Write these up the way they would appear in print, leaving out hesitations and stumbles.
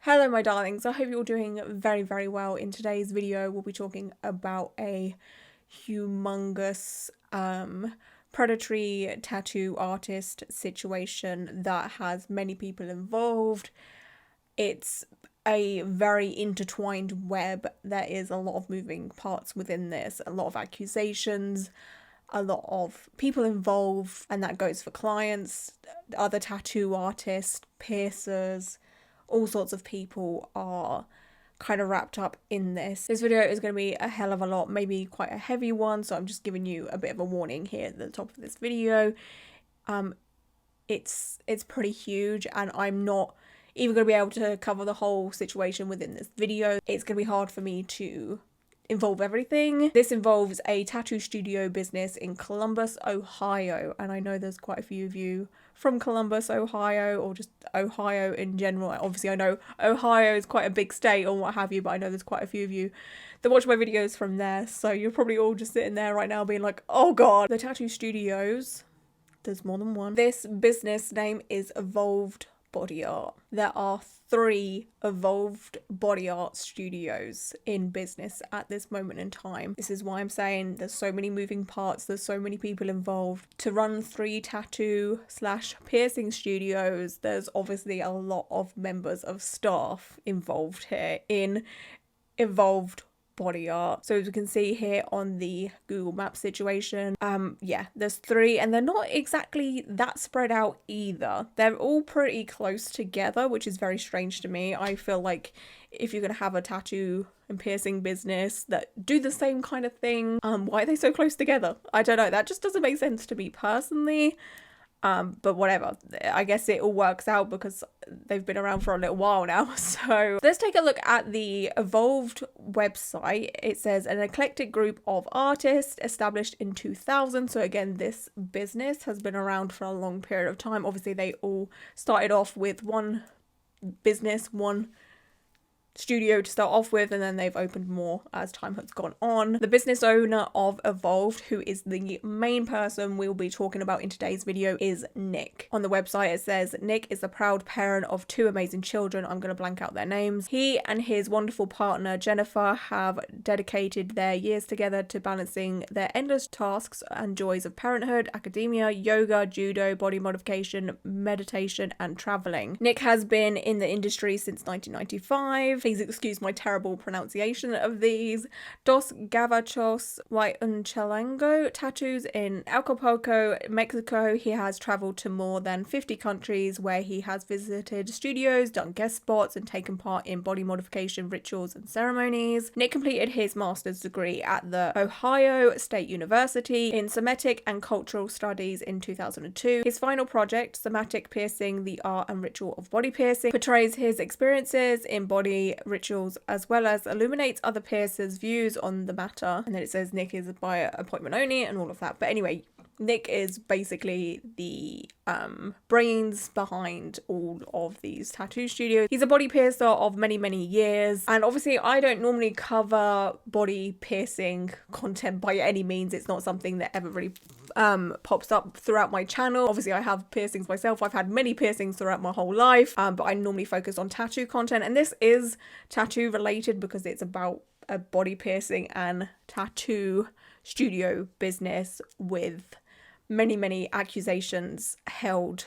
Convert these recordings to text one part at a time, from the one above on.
Hello my darlings, I hope you're doing very, very well. In today's video we'll be talking about a humongous predatory tattoo artist situation that has many people involved. It's a very intertwined web. There is a lot of moving parts within this, a lot of accusations, a lot of people involved, and that goes for clients, other tattoo artists, piercers. All sorts of people are kind of wrapped up in this. This video is going to be a hell of a lot, maybe quite a heavy one, so I'm just giving you a bit of a warning here at the top of this video. It's pretty huge, and I'm not even going to be able to cover the whole situation within this video. It's going to be hard for me to involve everything. This involves a tattoo studio business in Columbus, Ohio, and I know there's quite a few of you from Columbus, Ohio, or just Ohio in general. Obviously I know Ohio is quite a big state or what have you, but I know there's quite a few of you that watch my videos from there, so you're probably all just sitting there right now being like, oh god. The tattoo studios, there's more than one. This business name is Evolved Body Art. There are 3 Evolved Body Art studios in business at this moment in time. This is why I'm saying there's so many moving parts, there's so many people involved. To run 3 tattoo/piercing studios, there's obviously a lot of members of staff involved here in Evolved Body Art. So as you can see here on the Google Maps situation, yeah, there's 3, and they're not exactly that spread out either. They're all pretty close together, which is very strange to me. I feel like if you're gonna have a tattoo and piercing business that do the same kind of thing, why are they so close together? I don't know, that just doesn't make sense to me personally. But whatever, I guess it all works out because they've been around for a little while now. So let's take a look at the Evolved website. It says an eclectic group of artists established in 2000. So again, this business has been around for a long period of time. Obviously they all started off with one business, one studio to start off with, and then they've opened more as time has gone on. The business owner of Evolved, who is the main person we'll be talking about in today's video, is Nick. On the website it says Nick is the proud parent of 2 amazing children. I'm going to blank out their names. He and his wonderful partner Jennifer have dedicated their years together to balancing their endless tasks and joys of parenthood, academia, yoga, judo, body modification, meditation, and traveling. Nick has been in the industry since 1995. Please excuse my terrible pronunciation of these. Dos Gavachos Huayunchilangco tattoos in Acapulco, Mexico. He has travelled to more than 50 countries where he has visited studios, done guest spots, and taken part in body modification rituals and ceremonies. Nick completed his master's degree at the Ohio State University in Semitic and Cultural Studies in 2002. His final project, Somatic Piercing, the Art and Ritual of Body Piercing, portrays his experiences in body rituals as well as illuminates other piercers' views on the matter. And then it says Nick is by appointment only and all of that. But anyway, Nick is basically the brains behind all of these tattoo studios. He's a body piercer of many, many years. And obviously I don't normally cover body piercing content by any means. It's not something that ever really pops up throughout my channel. Obviously I have piercings myself. I've had many piercings throughout my whole life, but I normally focus on tattoo content, and this is tattoo related because it's about a body piercing and tattoo studio business with many accusations held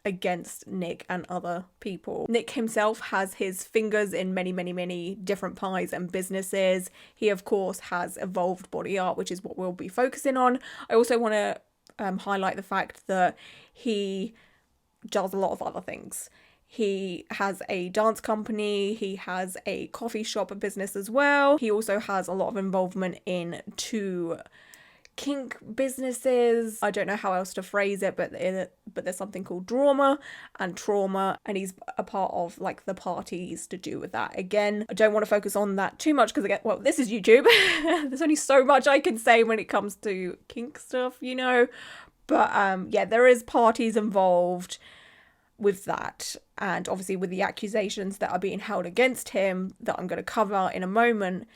against Nick and other people. Nick himself has his fingers in many different pies and businesses. He of course has Evolved Body Art, which is what we'll be focusing on. I also want to highlight the fact that he does a lot of other things. He has a dance company, he has a coffee shop business as well. He also has a lot of involvement in 2 kink businesses. I don't know how else to phrase it, but there's something called Drama and Trauma, and he's a part of like the parties to do with that. Again, I don't want to focus on that too much because again, well, this is YouTube. There's only so much I can say when it comes to kink stuff, you know. But yeah, there is parties involved with that, and obviously with the accusations that are being held against him that I'm going to cover in a moment.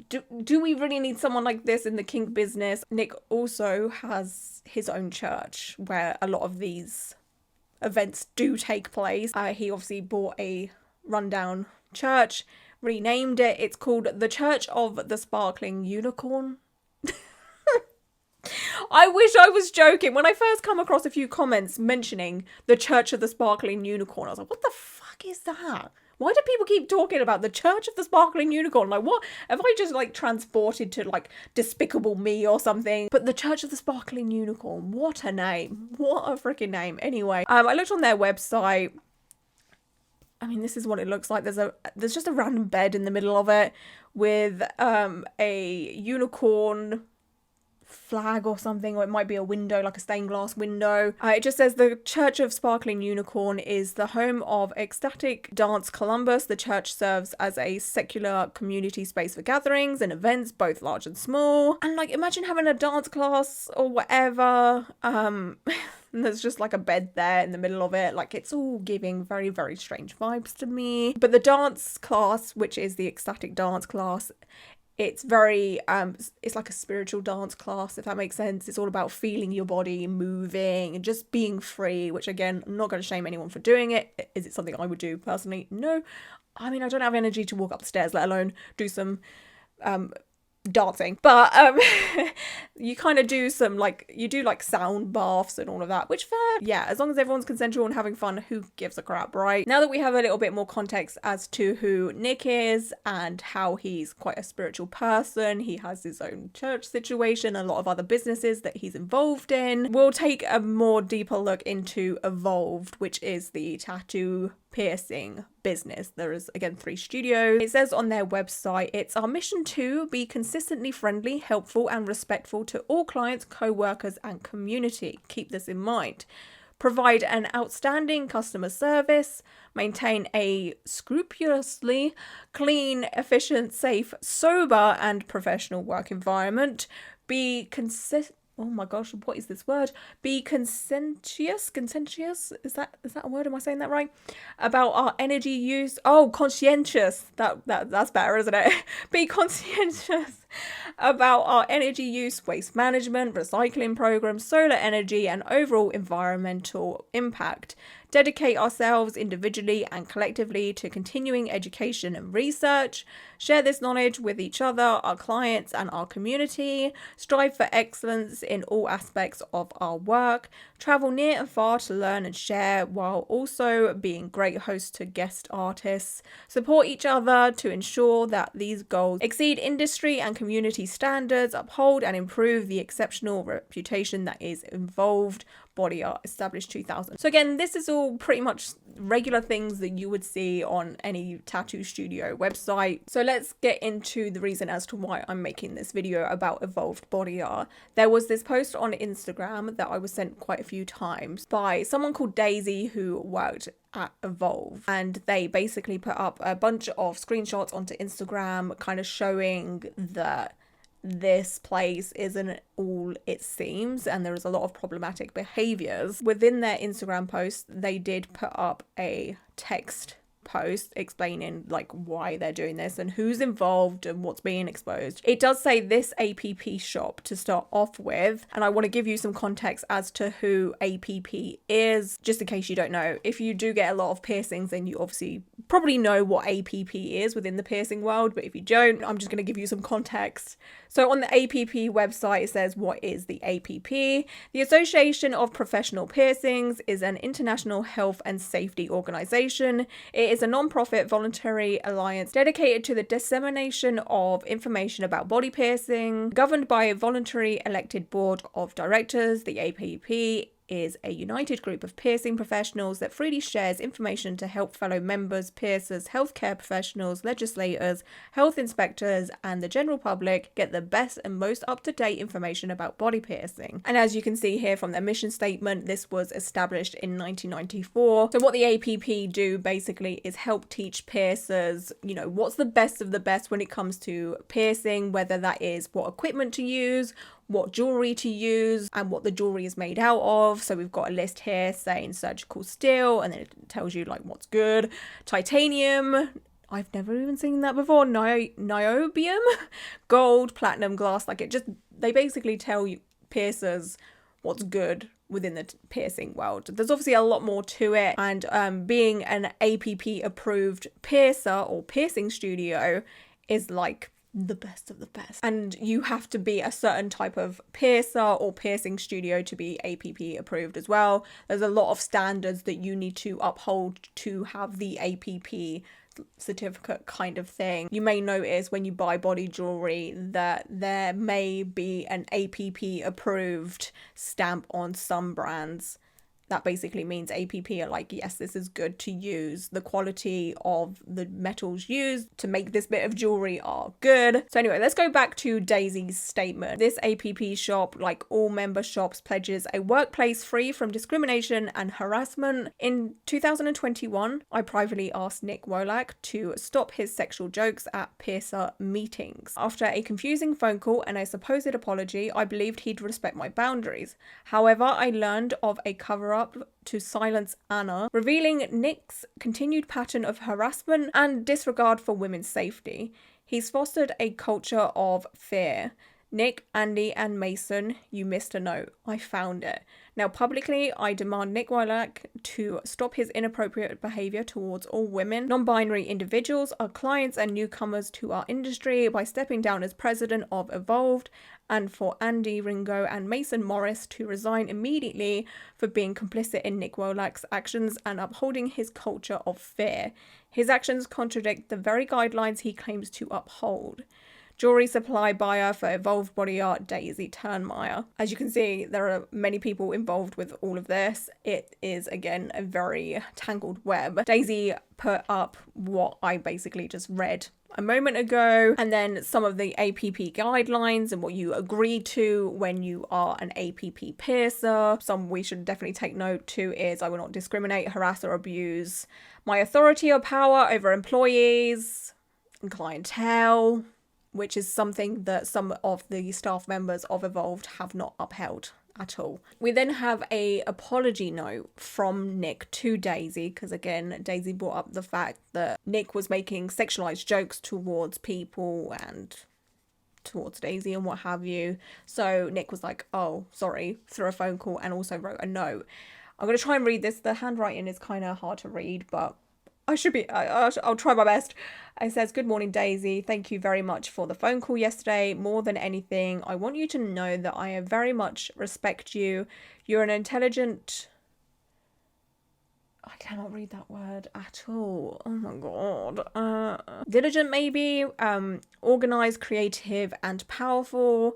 Do we really need someone like this in the kink business? Nick also has his own church where a lot of these events do take place. He obviously bought a rundown church, renamed it. It's called the Church of the Sparkling Unicorn. I wish I was joking. When I first come across a few comments mentioning the Church of the Sparkling Unicorn, I was like, what the fuck is that? Why do people keep talking about the Church of the Sparkling Unicorn? Like, what? Have I just, like, transported to, like, Despicable Me or something? But the Church of the Sparkling Unicorn, what a name. What a freaking name. Anyway, I looked on their website. I mean, this is what it looks like. There's just a random bed in the middle of it with a unicorn flag or something, or it might be a window, like a stained glass window. It just says the Church of Sparkling Unicorn is the home of ecstatic dance Columbus. The church serves as a secular community space for gatherings and events, both large and small. And like, imagine having a dance class or whatever. There's just like a bed there in the middle of it. Like, it's all giving very, very strange vibes to me. But the dance class, which is the ecstatic dance class, it's very, it's like a spiritual dance class, if that makes sense. It's all about feeling your body, moving, and just being free, which again, I'm not going to shame anyone for doing it. Is it something I would do personally? No. I mean, I don't have energy to walk up the stairs, let alone do some dancing. But you kind of do some, like, you do like sound baths and all of that, which fair. Yeah, as long as everyone's consensual and having fun, who gives a crap, right? Now that we have a little bit more context as to who Nick is and how he's quite a spiritual person, he has his own church situation, a lot of other businesses that he's involved in, we'll take a more deeper look into Evolved, which is the tattoo piercing business. There is again 3 studios. It says on their website, it's our mission to be consistently friendly, helpful and respectful to all clients, co-workers and community. Keep this in mind. Provide an outstanding customer service, maintain a scrupulously clean, efficient, safe, sober and professional work environment, be consistent. Oh my gosh, what is this word? Be conscientious? Is that a word? Am I saying that right? About our energy use. Oh, conscientious. That's better, isn't it? Be conscientious about our energy use, waste management, recycling programs, solar energy, and overall environmental impact. Dedicate ourselves individually and collectively to continuing education and research. Share this knowledge with each other, our clients, and our community. Strive for excellence in all aspects of our work. Travel near and far to learn and share, while also being great hosts to guest artists. Support each other to ensure that these goals exceed industry and community standards. Uphold and improve the exceptional reputation that is Evolved Body Art, established 2000. So again, this is all pretty much regular things that you would see on any tattoo studio website. So let's get into the reason as to why I'm making this video about Evolved Body Art. There was this post on Instagram that I was sent quite a few times by someone called Daisy who worked at Evolve, and they basically put up a bunch of screenshots onto Instagram kind of showing that this place isn't all it seems and there is a lot of problematic behaviors. Within their Instagram post, they did put up a text post explaining like why they're doing this and who's involved and what's being exposed. It does say this APP shop to start off with, and I want to give you some context as to who APP is, just in case you don't know. If you do get a lot of piercings, then you obviously probably know what APP is within the piercing world, but if you don't, I'm just going to give you some context. So on the APP website, it says, what is the APP? The Association of Professional Piercings is an international health and safety organization. It is a non-profit voluntary alliance dedicated to the dissemination of information about body piercing, governed by a voluntary elected board of directors. The APP is a united group of piercing professionals that freely shares information to help fellow members, piercers, healthcare professionals, legislators, health inspectors, and the general public get the best and most up-to-date information about body piercing. And as you can see here from their mission statement, this was established in 1994. So what the APP do basically is help teach piercers, you know, what's the best of the best when it comes to piercing, whether that is what equipment to use, what jewelry to use, and what the jewelry is made out of. So we've got a list here saying surgical steel, and then it tells you like what's good. Titanium, I've never even seen that before. Niobium, gold, platinum, glass. Like, it just, they basically tell you piercers what's good within the piercing world. There's obviously a lot more to it, and being an APP approved piercer or piercing studio is like the best of the best, and you have to be a certain type of piercer or piercing studio to be APP approved as well. There's a lot of standards that you need to uphold to have the APP certificate kind of thing. You may notice when you buy body jewelry that there may be an APP approved stamp on some brands. That basically means APP are like, yes, this is good to use. The quality of the metals used to make this bit of jewelry are good. So anyway, let's go back to Daisy's statement. This APP shop, like all member shops, pledges a workplace free from discrimination and harassment. In 2021, I privately asked Nick Wolak to stop his sexual jokes at piercer meetings. After a confusing phone call and a supposed apology, I believed he'd respect my boundaries. However, I learned of a cover-up to silence Anna, revealing Nick's continued pattern of harassment and disregard for women's safety. He's fostered a culture of fear. Nick, Andy, and Mason, you missed a note. I found it. Now, publicly, I demand Nick Wolak to stop his inappropriate behaviour towards all women, non-binary individuals, our clients, and newcomers to our industry by stepping down as president of Evolved, and for Andy, Ringo, and Mason Morris to resign immediately for being complicit in Nick Wolak's actions and upholding his culture of fear. His actions contradict the very guidelines he claims to uphold. Jewelry supply buyer for Evolved Body Art, Daisy Turnmeyer. As you can see, there are many people involved with all of this. It is, again, a very tangled web. Daisy put up what I basically just read a moment ago, and then some of the APP guidelines and what you agree to when you are an APP piercer. Some we should definitely take note to is I will not discriminate, harass, or abuse my authority or power over employees and clientele, which is something that some of the staff members of Evolved have not upheld at all. We then have a apology note from Nick to Daisy, because again, Daisy brought up the fact that Nick was making sexualized jokes towards people and towards Daisy and what have you. So Nick was like, oh, sorry, through a phone call, and also wrote a note. I'm going to try and read this. The handwriting is kind of hard to read, but I'll try my best. It says, good morning, Daisy. Thank you very much for the phone call yesterday. More than anything, I want you to know that I very much respect you. You're an intelligent... I cannot read that word at all. Oh my god. Diligent, maybe. Organized, creative, and powerful.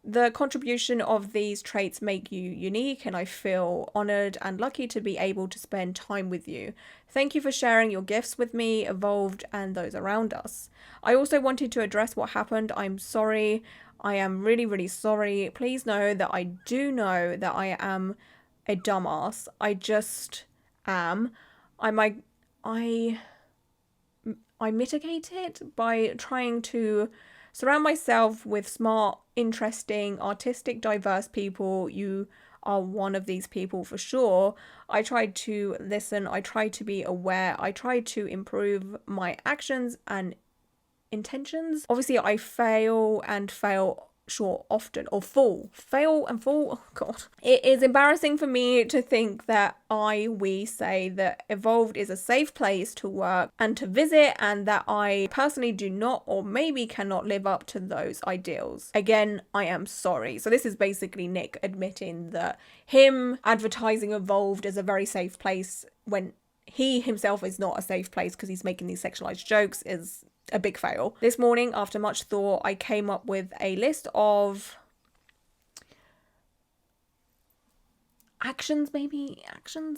The contribution of these traits make you unique, and I feel honoured and lucky to be able to spend time with you. Thank you for sharing your gifts with me, Evolved, and those around us. I also wanted to address what happened. I'm sorry. I am really, really sorry. Please know that I do know that I am a dumbass. I just am. I mitigate it by trying to surround myself with smart, interesting, artistic, diverse people. You are one of these people for sure. I tried to listen. I tried to be aware. I tried to improve my actions and intentions. Obviously, I fail short often, or fail and fall. Oh god, it is embarrassing for me to think that we say that Evolved is a safe place to work and to visit, and that I personally do not, or maybe cannot, live up to those ideals. Again, I am sorry. So this is basically Nick admitting that him advertising Evolved as a very safe place when he himself is not a safe place because he's making these sexualized jokes is a big fail. This morning, after much thought, I came up with a list of actions,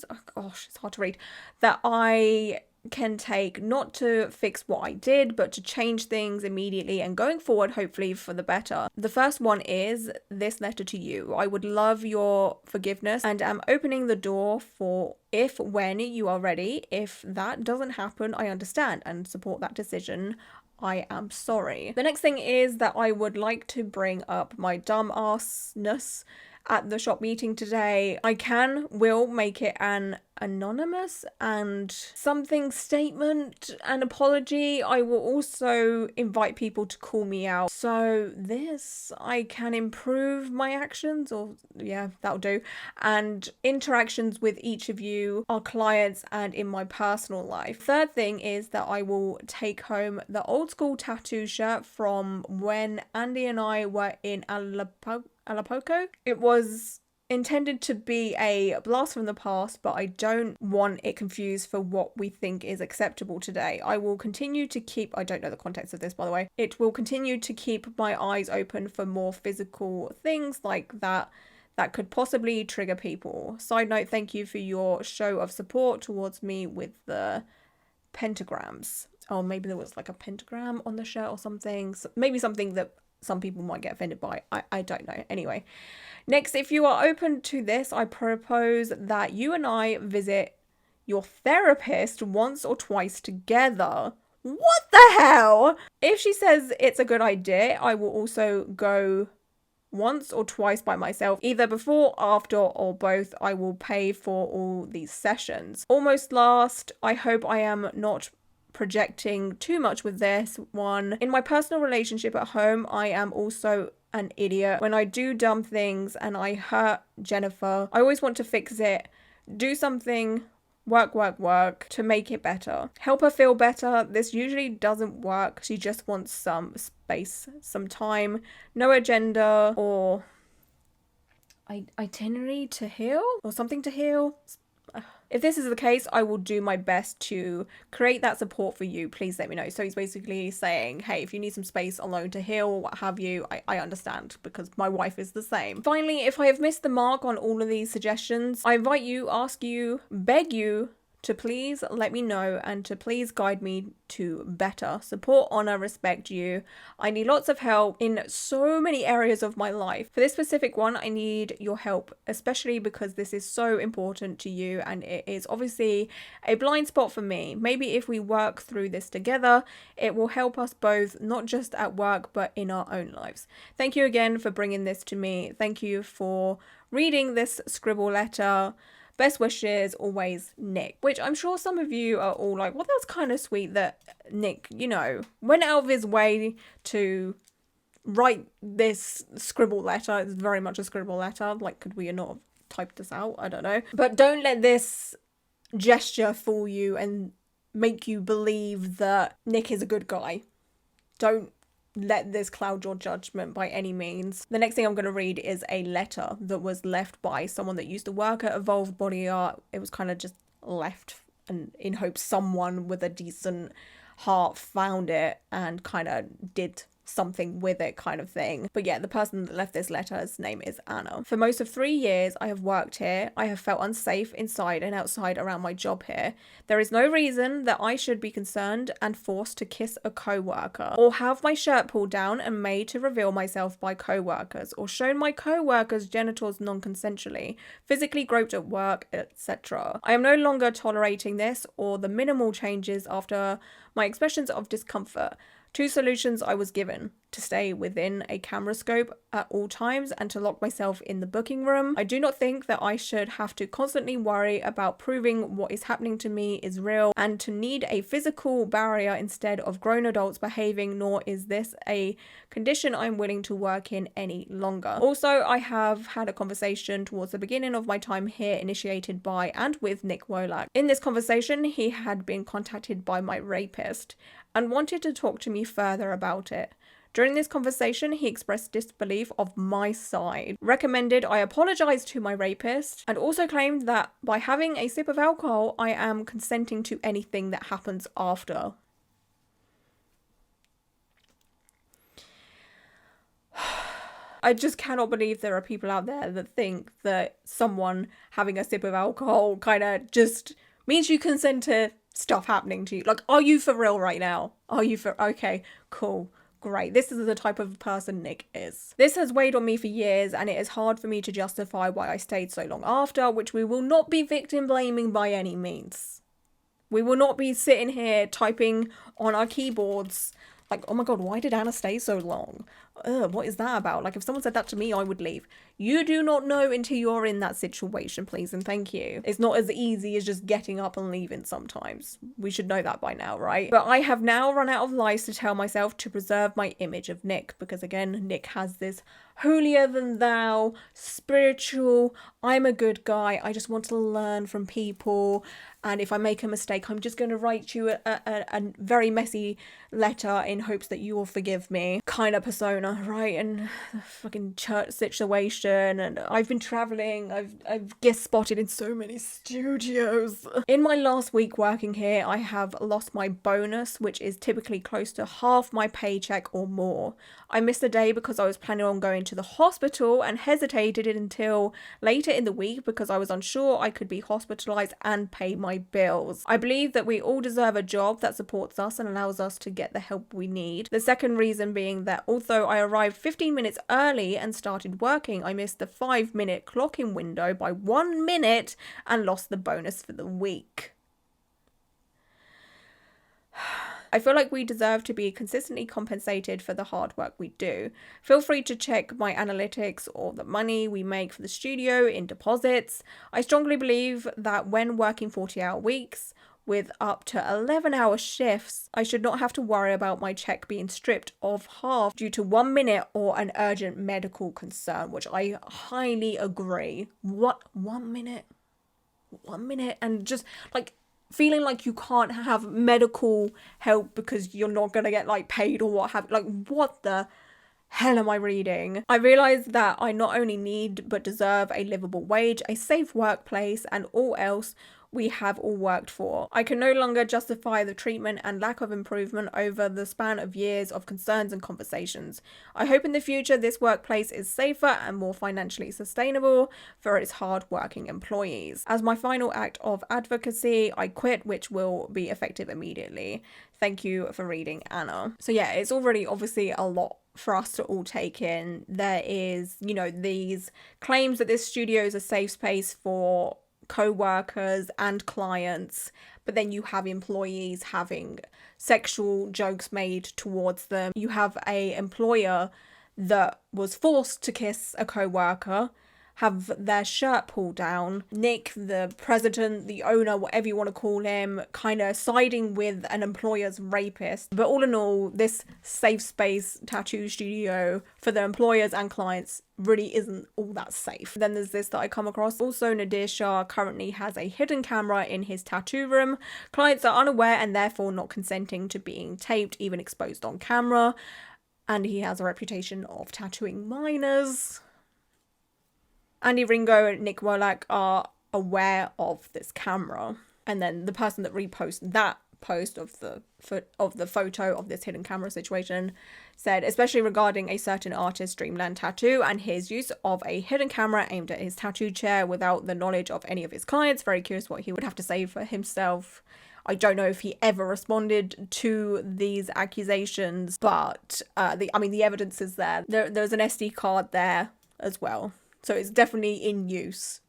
oh gosh, it's hard to read, that I can take, not to fix what I did, but to change things immediately and going forward, hopefully for the better. The first one is this letter to you. I would love your forgiveness and am opening the door for when you are ready. If that doesn't happen, I understand and support that decision. I am sorry. The next thing is that I would like to bring up my dumbassness at the shop meeting today. I will make it an anonymous and something statement, an apology. I will also invite people to call me out. So I can improve my actions, or yeah, that'll do. And interactions with each of you, our clients, and in my personal life. Third thing is that I will take home the old school tattoo shirt from when Andy and I were in Alapoco. It was intended to be a blast from the past, but I don't want it confused for what we think is acceptable today. I will continue to keep, I don't know the context of this, by the way. It will continue to keep my eyes open for more physical things like that could possibly trigger people. Side note, thank you for your show of support towards me with the pentagrams. Oh, maybe there was like a pentagram on the shirt or something. So maybe something that some people might get offended by. I don't know. Anyway, next, if you are open to this, I propose that you and I visit your therapist once or twice together. What the hell? If she says it's a good idea, I will also go once or twice by myself, either before, after, or both. I will pay for all these sessions. Almost last, I hope I am not projecting too much with this one. In my personal relationship at home, I am also an idiot. When I do dumb things and I hurt Jennifer, I always want to fix it, do something, work to make it better. Help her feel better. This usually doesn't work. She just wants some space, some time, no agenda or itinerary to heal or something to heal. If this is the case, I will do my best to create that support for you. Please let me know. So he's basically saying, hey, if you need some space alone to heal, what have you, I understand, because my wife is the same. Finally, if I have missed the mark on all of these suggestions, I invite you, ask you, beg you to please let me know and to please guide me to better. Support, honor, respect you. I need lots of help in so many areas of my life. For this specific one, I need your help, especially because this is so important to you and it is obviously a blind spot for me. Maybe if we work through this together, it will help us both, not just at work, but in our own lives. Thank you again for bringing this to me. Thank you for reading this scribble letter. Best wishes, always, Nick. Which I'm sure some of you are all like, well, that's kind of sweet that Nick, went out of his way to write this scribble letter. It's very much a scribble letter. Like, could we not have typed this out? I don't know. But don't let this gesture fool you and make you believe that Nick is a good guy. Don't let this cloud your judgment by any means. The next thing I'm going to read is a letter that was left by someone that used to work at Evolved Body Art. It was kind of just left and in hopes someone with a decent heart found it and kind of did something with it, kind of thing. But yeah, the person that left this letter's name is Anna. For most of 3 years I have worked here, I have felt unsafe inside and outside around my job here. There is no reason that I should be concerned and forced to kiss a co-worker, or have my shirt pulled down and made to reveal myself by co-workers, or shown my co-workers' genitals non-consensually, physically groped at work, etc. I am no longer tolerating this or the minimal changes after my expressions of discomfort. 2 solutions I was given: to stay within a camera scope at all times and to lock myself in the booking room. I do not think that I should have to constantly worry about proving what is happening to me is real and to need a physical barrier instead of grown adults behaving, nor is this a condition I'm willing to work in any longer. Also, I have had a conversation towards the beginning of my time here initiated by and with Nick Wolak. In this conversation, he had been contacted by my rapist and wanted to talk to me further about it. During this conversation, he expressed disbelief of my side, recommended I apologize to my rapist, and also claimed that by having a sip of alcohol, I am consenting to anything that happens after. I just cannot believe there are people out there that think that someone having a sip of alcohol kind of just means you consent to stuff happening to you. Like, are you for real right now? Okay, cool, great. This is the type of person Nick is. This has weighed on me for years and it is hard for me to justify why I stayed so long after, which we will not be victim blaming by any means. We will not be sitting here typing on our keyboards like, oh my god, why did Anna stay so long? what is that about? Like, if someone said that to me, I would leave. You do not know until you're in that situation, please and thank you. It's not as easy as just getting up and leaving sometimes. We should know that by now, right? But I have now run out of lies to tell myself to preserve my image of Nick, because again, Nick has this holier than thou, spiritual, I'm a good guy, I just want to learn from people, and if I make a mistake, I'm just going to write you a very messy letter in hopes that you will forgive me kind of persona, right? And the fucking church situation, and I've been traveling, I've guest spotted in so many studios. In my last week working here, I have lost my bonus, which is typically close to half my paycheck or more. I missed a day because I was planning on going to the hospital and hesitated until later in the week because I was unsure I could be hospitalized and pay my bills. I believe that we all deserve a job that supports us and allows us to get the help we need. The second reason being that although I arrived 15 minutes early and started working, I missed the 5-minute clock-in window by 1 minute and lost the bonus for the week. I feel like we deserve to be consistently compensated for the hard work we do. Feel free to check my analytics or the money we make for the studio in deposits. I strongly believe that when working 40-hour weeks with up to 11-hour shifts, I should not have to worry about my check being stripped of half due to 1 minute or an urgent medical concern, which I highly agree. What? 1 minute? 1 minute? And just like feeling like you can't have medical help because you're not gonna get like paid or what have, like, what the hell am I reading? I realised that I not only need but deserve a livable wage, a safe workplace, and all else we have all worked for. I can no longer justify the treatment and lack of improvement over the span of years of concerns and conversations. I hope in the future this workplace is safer and more financially sustainable for its hard-working employees. As my final act of advocacy, I quit, which will be effective immediately. Thank you for reading, Anna. So yeah, it's already obviously a lot for us to all take in. There is, you know, these claims that this studio is a safe space for co-workers and clients, but then you have employees having sexual jokes made towards them. You have a employer that was forced to kiss a co-worker, have their shirt pulled down. Nick, the president, the owner, whatever you want to call him, kind of siding with an employer's rapist. But all in all, this safe space tattoo studio for the employers and clients really isn't all that safe. Then there's this that I come across. Also, Nadir Shah currently has a hidden camera in his tattoo room. Clients are unaware and therefore not consenting to being taped, even exposed on camera. And he has a reputation of tattooing minors. Andy Ringo and Nick Wolak are aware of this camera. And then the person that reposted that post of the photo of this hidden camera situation said, especially regarding a certain artist, Dreamland Tattoo, and his use of a hidden camera aimed at his tattoo chair without the knowledge of any of his clients. Very curious what he would have to say for himself. I don't know if he ever responded to these accusations, but the evidence is there. There's an SD card there as well. So it's definitely in use.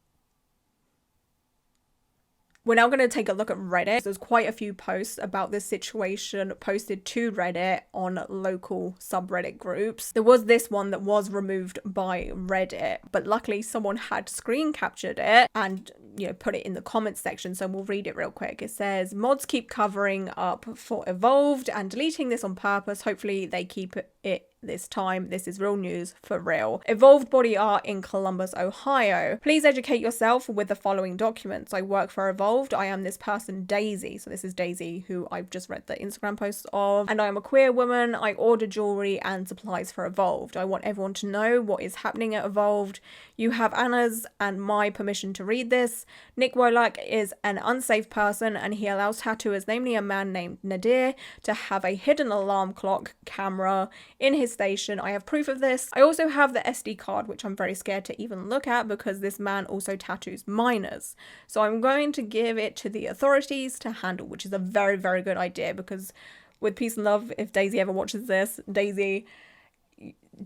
We're now going to take a look at Reddit. There's quite a few posts about this situation posted to Reddit on local subreddit groups. There was this one that was removed by Reddit, but luckily someone had screen captured it and, you know, put it in the comments section. So we'll read it real quick. It says, mods keep covering up for Evolved and deleting this on purpose. Hopefully they keep it this time. This is real news for real. Evolved body art in Columbus, Ohio. Please educate yourself with the following documents. I work for Evolved. I am this person, Daisy. So this is Daisy, who I've just read the Instagram posts of. And I am a queer woman. I order jewelry and supplies for Evolved. I want everyone to know what is happening at Evolved. You have Anna's and my permission to read this. Nick Wolak is an unsafe person and he allows tattooers, namely a man named Nadir, to have a hidden alarm clock camera in his station. I have proof of this. I also have the SD card, which I'm very scared to even look at because this man also tattoos minors. So I'm going to give it to the authorities to handle, which is a very, very good idea because with peace and love, if Daisy ever watches this, Daisy,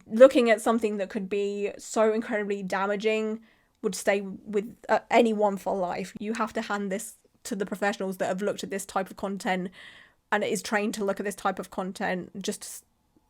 looking at something that could be so incredibly damaging would stay with anyone for life. You have to hand this to the professionals that have looked at this type of content and is trained to look at this type of content. Just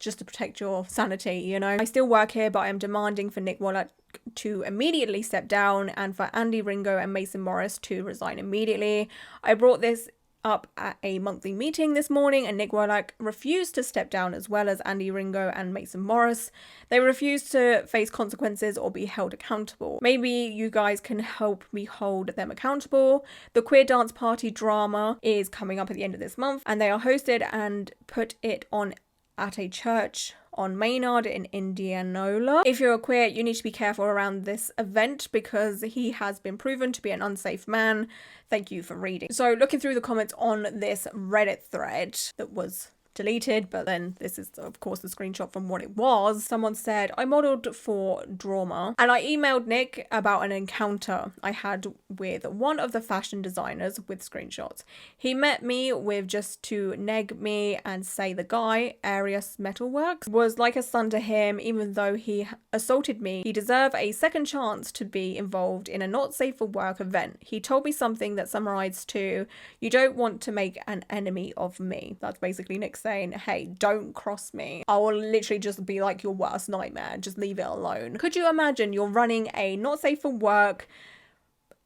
just to protect your sanity, you know. I still work here, but I am demanding for Nick Wolak to immediately step down and for Andy Ringo and Mason Morris to resign immediately. I brought this up at a monthly meeting this morning, and Nick Wolak refused to step down, as well as Andy Ringo and Mason Morris. They refused to face consequences or be held accountable. Maybe you guys can help me hold them accountable. The queer dance party drama is coming up at the end of this month, and they are hosted and put it on at a church on Maynard in Indianola. If you're a queer, you need to be careful around this event because he has been proven to be an unsafe man. Thank you for reading. So looking through the comments on this Reddit thread that was deleted, but then this is of course the screenshot from what it was. Someone said, I modelled for drama and I emailed Nick about an encounter I had with one of the fashion designers with screenshots. He met me with just to neg me and say the guy, Arius Metalworks, was like a son to him. Even though he assaulted me, he deserved a second chance to be involved in a not safe for work event. He told me something that summarized to, you don't want to make an enemy of me. That's basically Nick saying, hey, don't cross me. I will literally just be like your worst nightmare. Just leave it alone. Could you imagine you're running a not safe for work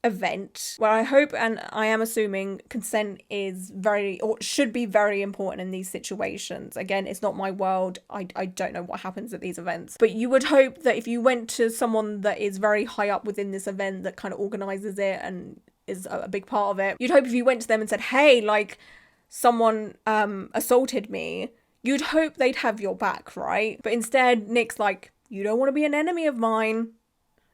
event where I hope and I am assuming consent is very, or should be very important in these situations. Again, it's not my world. I don't know what happens at these events, but you would hope that if you went to someone that is very high up within this event that kind of organizes it and is a big part of it, you'd hope if you went to them and said, hey, like, someone assaulted me, you'd hope they'd have your back, right? But instead, Nick's like, you don't want to be an enemy of mine.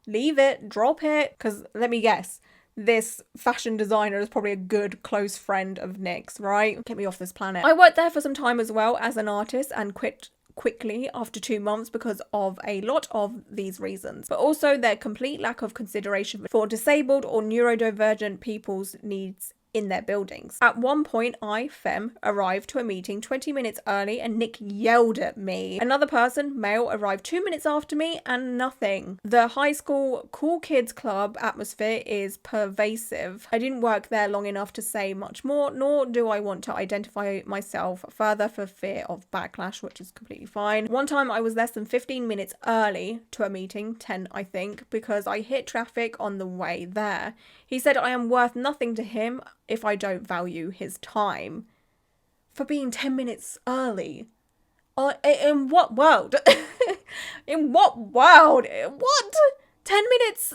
Leave it, drop it. Because let me guess, this fashion designer is probably a good close friend of Nick's, right? Get me off this planet. I worked there for some time as well as an artist and quit quickly after 2 months because of a lot of these reasons, but also their complete lack of consideration for disabled or neurodivergent people's needs in their buildings. At one point, I, Femme, arrived to a meeting 20 minutes early and Nick yelled at me. Another person, male, arrived 2 minutes after me and nothing. The high school cool kids club atmosphere is pervasive. I didn't work there long enough to say much more, nor do I want to identify myself further for fear of backlash, which is completely fine. One time I was less than 15 minutes early to a meeting, 10 I think, because I hit traffic on the way there. He said I am worth nothing to him if I don't value his time. For being 10 minutes early. In what world? In what world? What? 10 minutes?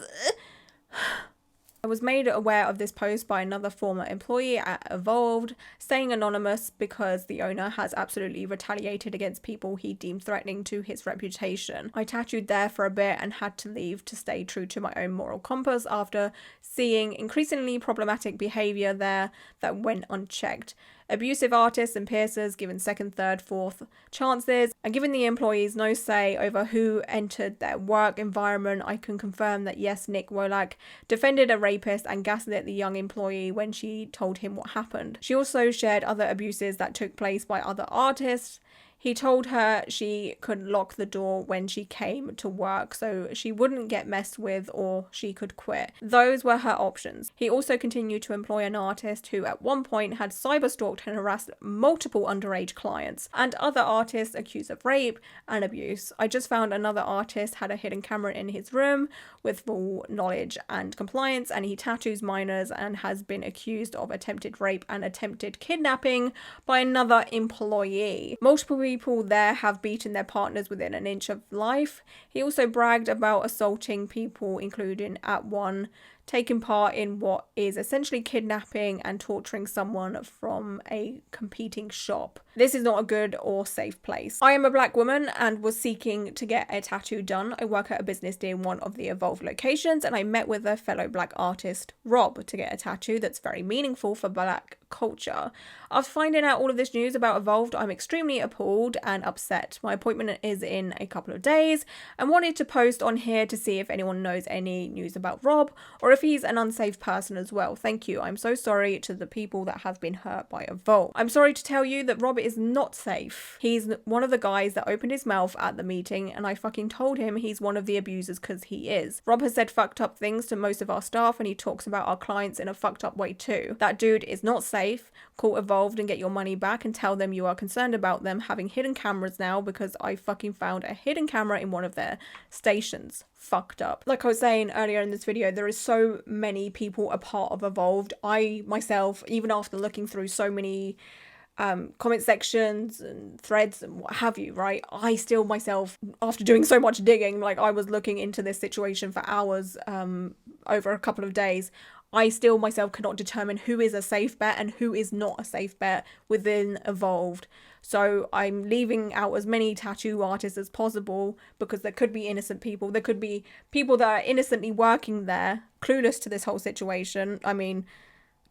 I was made aware of this post by another former employee at Evolved, staying anonymous because the owner has absolutely retaliated against people he deemed threatening to his reputation. I tattooed there for a bit and had to leave to stay true to my own moral compass after seeing increasingly problematic behaviour there that went unchecked. Abusive artists and piercers given second, third, fourth chances, and given the employees no say over who entered their work environment. I can confirm that yes, Nick Wolak defended a rapist and gaslit the young employee when she told him what happened. She also shared other abuses that took place by other artists. He told her she could lock the door when she came to work so she wouldn't get messed with or she could quit. Those were her options. He also continued to employ an artist who at one point had cyberstalked and harassed multiple underage clients, and other artists accused of rape and abuse. I just found another artist had a hidden camera in his room with full knowledge and compliance, and he tattoos minors and has been accused of attempted rape and attempted kidnapping by another employee. Multiple people there have beaten their partners within an inch of life. He also bragged about assaulting people, including at one taking part in what is essentially kidnapping and torturing someone from a competing shop. This is not a good or safe place. I am a black woman and was seeking to get a tattoo done. I work at a business near one of the Evolved locations, and I met with a fellow black artist, Rob, to get a tattoo that's very meaningful for black culture. After finding out all of this news about Evolved, I'm extremely appalled and upset. My appointment is in a couple of days and wanted to post on here to see if anyone knows any news about Rob or if if he's an unsafe person as well. Thank you. I'm so sorry to the people that have been hurt by Evolved. I'm sorry to tell you that Rob is not safe. He's one of the guys that opened his mouth at the meeting, and I fucking told him he's one of the abusers because he is. Rob has said fucked up things to most of our staff, and he talks about our clients in a fucked up way too. That dude is not safe. Call Evolved and get your money back and tell them you are concerned about them having hidden cameras now, because I fucking found a hidden camera in one of their stations. Fucked up. Like I was saying earlier in this video, there is so many people a part of Evolved. I myself, even after looking through so many comment sections and threads and what have you, right, I still myself, after doing so much digging, like I was looking into this situation for hours over a couple of days, I still myself cannot determine who is a safe bet and who is not a safe bet within Evolved. So I'm leaving out as many tattoo artists as possible, because there could be innocent people. There could be people that are innocently working there, clueless to this whole situation. I mean,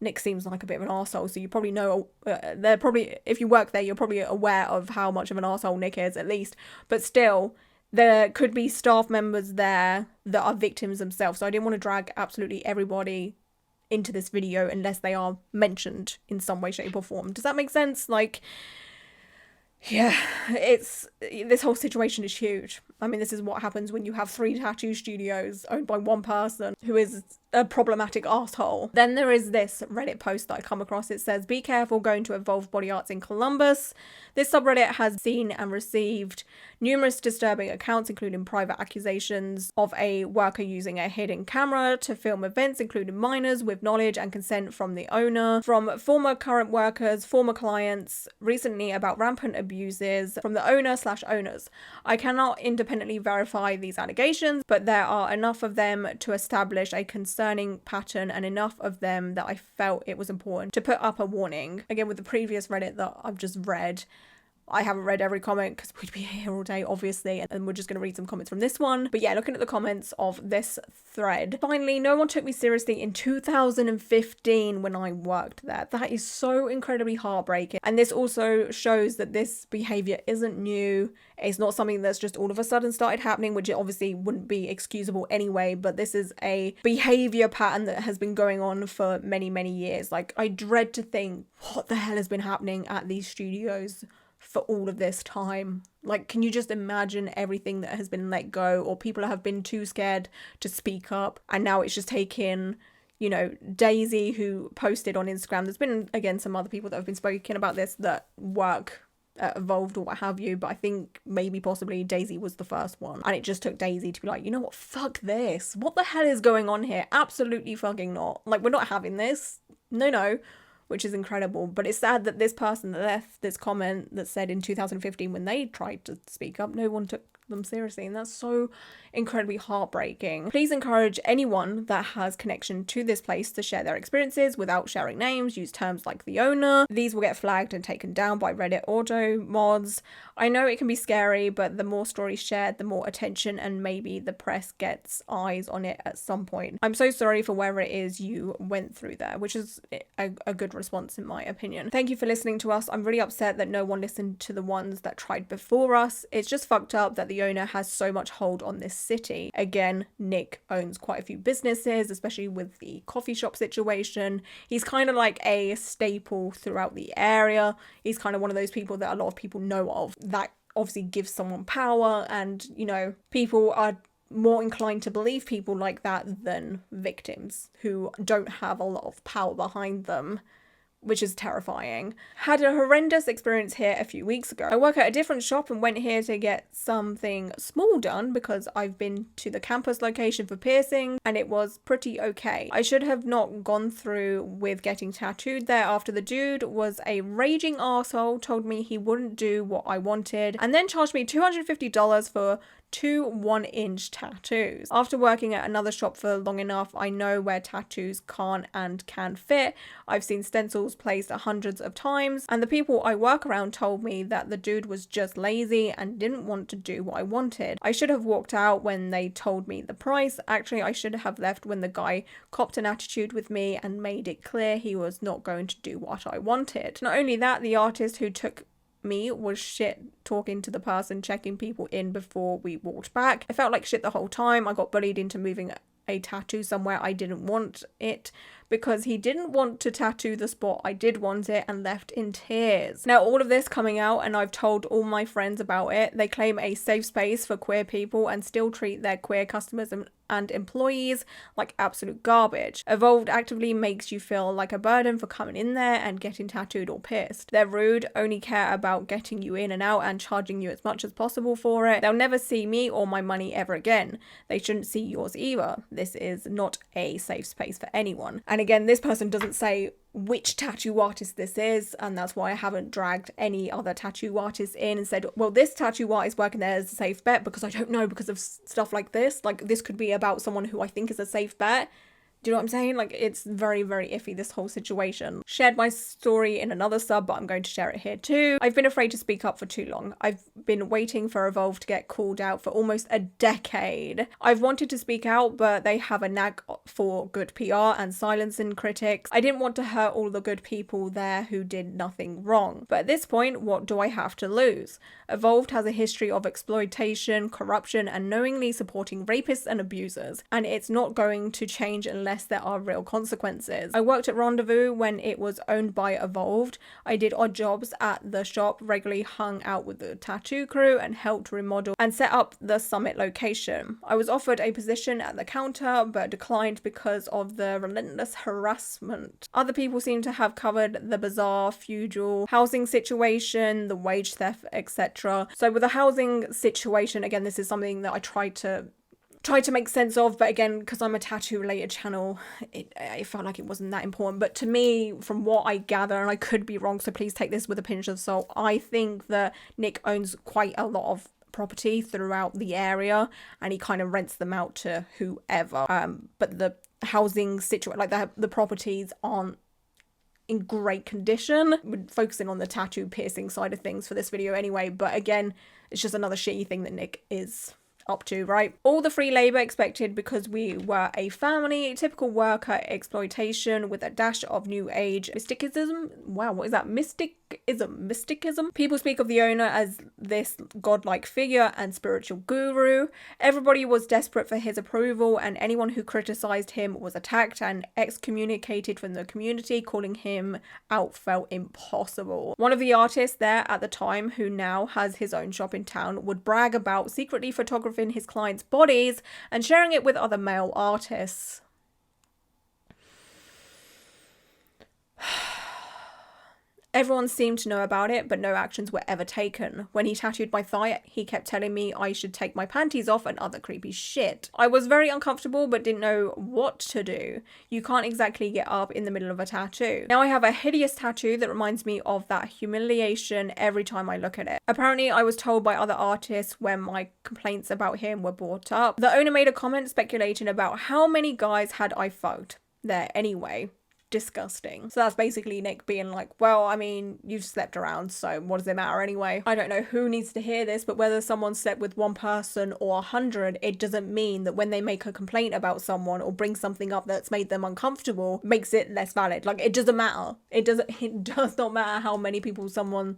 Nick seems like a bit of an arsehole, so you probably know, they're probably, if you work there, you're probably aware of how much of an arsehole Nick is, at least. But still, there could be staff members there that are victims themselves. So I didn't want to drag absolutely everybody into this video unless they are mentioned in some way, shape or form. Does that make sense? Like, yeah, this whole situation is huge. I mean, this is what happens when you have 3 tattoo studios owned by one person who is a problematic asshole. Then there is this Reddit post that I come across. It says, be careful going to Evolved Body Arts in Columbus. This subreddit has seen and received numerous disturbing accounts, including private accusations of a worker using a hidden camera to film events, including minors, with knowledge and consent from the owner, from former current workers, former clients, recently about rampant abuses from the owner/owners. I cannot independently verify these allegations, but there are enough of them to establish a concerning pattern, and enough of them that I felt it was important to put up a warning. Again, with the previous Reddit that I've just read, I haven't read every comment because we'd be here all day, obviously, and we're just going to read some comments from this one. But yeah, looking at the comments of this thread. Finally, no one took me seriously in 2015 when I worked there. That is so incredibly heartbreaking. And this also shows that this behaviour isn't new. It's not something that's just all of a sudden started happening, which it obviously wouldn't be excusable anyway, but this is a behaviour pattern that has been going on for many, many years. Like, I dread to think what the hell has been happening at these studios for all of this time. Like, can you just imagine everything that has been let go, or people have been too scared to speak up, and now it's just taken, you know, Daisy, who posted on Instagram. There's been, again, some other people that have been speaking about this that work at Evolved or what have you, but I think maybe possibly Daisy was the first one, and it just took Daisy to be like, you know what, fuck this, what the hell is going on here? Absolutely fucking not. Like, we're not having this. No. Which is incredible. But it's sad that this person that left this comment that said in 2015 when they tried to speak up, no one took them seriously, and that's so incredibly heartbreaking. Please encourage anyone that has connection to this place to share their experiences without sharing names. Use terms like the owner. These will get flagged and taken down by Reddit auto mods. I know it can be scary, but the more stories shared, the more attention, and maybe the press gets eyes on it at some point. I'm so sorry for wherever it is you went through there, which is a good response in my opinion. Thank you for listening to us. I'm really upset that no one listened to the ones that tried before us. It's just fucked up that the owner has so much hold on this city. Again, Nick owns quite a few businesses, especially with the coffee shop situation. He's kind of like a staple throughout the area. He's kind of one of those people that a lot of people know of. That obviously gives someone power, and, you know, people are more inclined to believe people like that than victims who don't have a lot of power behind them, which is terrifying. Had a horrendous experience here a few weeks ago. I work at a different shop and went here to get something small done because I've been to the campus location for piercing, and it was pretty okay. I should have not gone through with getting tattooed there after the dude was a raging arsehole, told me he wouldn't do what I wanted, and then charged me $250 for 2 1-inch tattoos. After working at another shop for long enough, I know where tattoos can't and can fit. I've seen stencils placed hundreds of times, and the people I work around told me that the dude was just lazy and didn't want to do what I wanted. I should have walked out when they told me the price. Actually, I should have left when the guy copped an attitude with me and made it clear he was not going to do what I wanted. Not only that, the artist who took me was shit talking to the person checking people in before we walked back. I felt like shit the whole time. I got bullied into moving a tattoo somewhere I didn't want it, because he didn't want to tattoo the spot I did want it and left in tears. Now, all of this coming out, and I've told all my friends about it, they claim a safe space for queer people and still treat their queer customers and employees like absolute garbage. Evolved actively makes you feel like a burden for coming in there and getting tattooed or pierced. They're rude, only care about getting you in and out and charging you as much as possible for it. They'll never see me or my money ever again. They shouldn't see yours either. This is not a safe space for anyone. And again, this person doesn't say which tattoo artist this is, and that's why I haven't dragged any other tattoo artists in and said, well, this tattoo artist working there is a safe bet, because I don't know, because of stuff like this. Like, this could be about someone who I think is a safe bet. Do you know what I'm saying? Like, it's very, very iffy, this whole situation. Shared my story in another sub, but I'm going to share it here too. I've been afraid to speak up for too long. I've been waiting for Evolve to get called out for almost a decade. I've wanted to speak out, but they have a knack for good PR and silencing critics. I didn't want to hurt all the good people there who did nothing wrong. But at this point, what do I have to lose? Evolved has a history of exploitation, corruption, and knowingly supporting rapists and abusers, and it's not going to change unless there are real consequences. I worked at Rendezvous when it was owned by Evolved. I did odd jobs at the shop, regularly hung out with the tattoo crew, and helped remodel and set up the Summit location. I was offered a position at the counter but declined because of the relentless harassment. Other people seem to have covered the bizarre feudal housing situation, the wage theft, etc. So with the housing situation, again, this is something that I tried to make sense of, but again, because I'm a tattoo related channel, it felt like it wasn't that important. But to me, from what I gather, and I could be wrong, so please take this with a pinch of salt, I think that Nick owns quite a lot of property throughout the area, and he kind of rents them out to whoever. But the housing situation, like the properties aren't in great condition. We're focusing on the tattoo piercing side of things for this video anyway, but again, it's just another shitty thing that Nick is up to, right? All the free labor expected because we were a family, typical worker exploitation with a dash of new age mysticism. Wow, what is that? Mysticism. People speak of the owner as this godlike figure and spiritual guru. Everybody was desperate for his approval, and anyone who criticized him was attacked and excommunicated from the community. Calling him out felt impossible. One of the artists there at the time, who now has his own shop in town, would brag about secretly photographing his clients' bodies and sharing it with other male artists. Everyone seemed to know about it, but no actions were ever taken. When he tattooed my thigh, he kept telling me I should take my panties off and other creepy shit. I was very uncomfortable, but didn't know what to do. You can't exactly get up in the middle of a tattoo. Now I have a hideous tattoo that reminds me of that humiliation every time I look at it. Apparently, I was told by other artists when my complaints about him were brought up. The owner made a comment speculating about how many guys had I fucked there anyway. Disgusting. So that's basically Nick being like, well, I mean, you've slept around, so what does it matter anyway? I don't know who needs to hear this, but whether someone slept with one person or 100, it doesn't mean that when they make a complaint about someone or bring something up that's made them uncomfortable, makes it less valid. Like, it doesn't matter. It does not matter how many people someone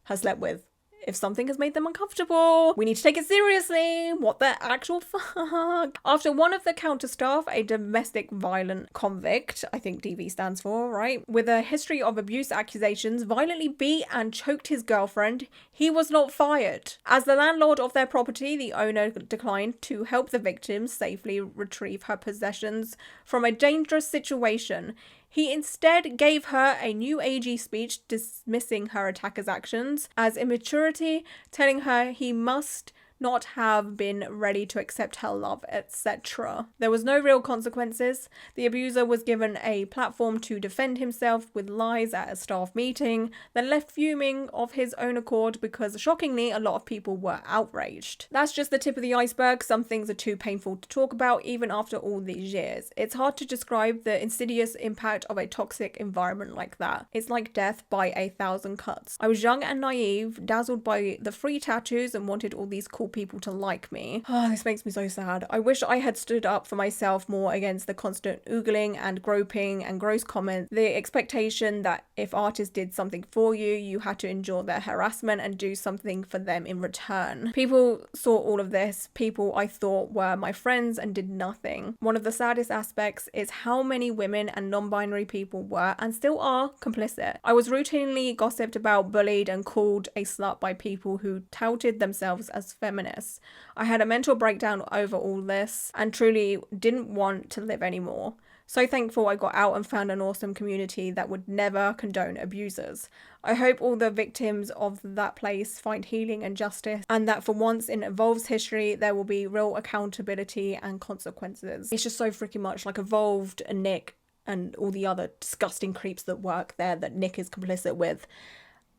has slept with. If something has made them uncomfortable, we need to take it seriously. What the actual fuck? After one of the counter staff, a domestic violent convict, I think DV stands for, right? With a history of abuse accusations, violently beat and choked his girlfriend, he was not fired. As the landlord of their property, the owner declined to help the victim safely retrieve her possessions from a dangerous situation. He instead gave her a new agey speech dismissing her attacker's actions as immaturity, telling her he must not have been ready to accept her love, etc. There was no real consequences. The abuser was given a platform to defend himself with lies at a staff meeting, then left fuming of his own accord because, shockingly, a lot of people were outraged. That's just the tip of the iceberg. Some things are too painful to talk about even after all these years. It's hard to describe the insidious impact of a toxic environment like that. It's like death by 1,000 cuts. I was young and naive, dazzled by the free tattoos and wanted all these cool people to like me. Oh, this makes me so sad. I wish I had stood up for myself more against the constant oogling and groping and gross comments. The expectation that if artists did something for you, you had to endure their harassment and do something for them in return. People saw all of this, people I thought were my friends, and did nothing. One of the saddest aspects is how many women and non-binary people were and still are complicit. I was routinely gossiped about, bullied and called a slut by people who touted themselves as feminists. I had a mental breakdown over all this and truly didn't want to live anymore. So thankful I got out and found an awesome community that would never condone abusers. I hope all the victims of that place find healing and justice, and that for once in Evolved's history there will be real accountability and consequences. It's just so freaking much like Evolved and Nick and all the other disgusting creeps that work there that Nick is complicit with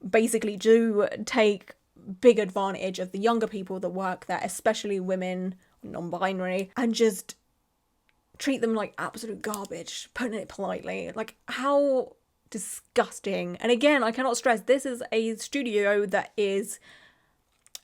basically do take big advantage of the younger people that work there, especially women, non-binary, and just treat them like absolute garbage, putting it politely. Like, how disgusting. And again, I cannot stress, this is a studio that is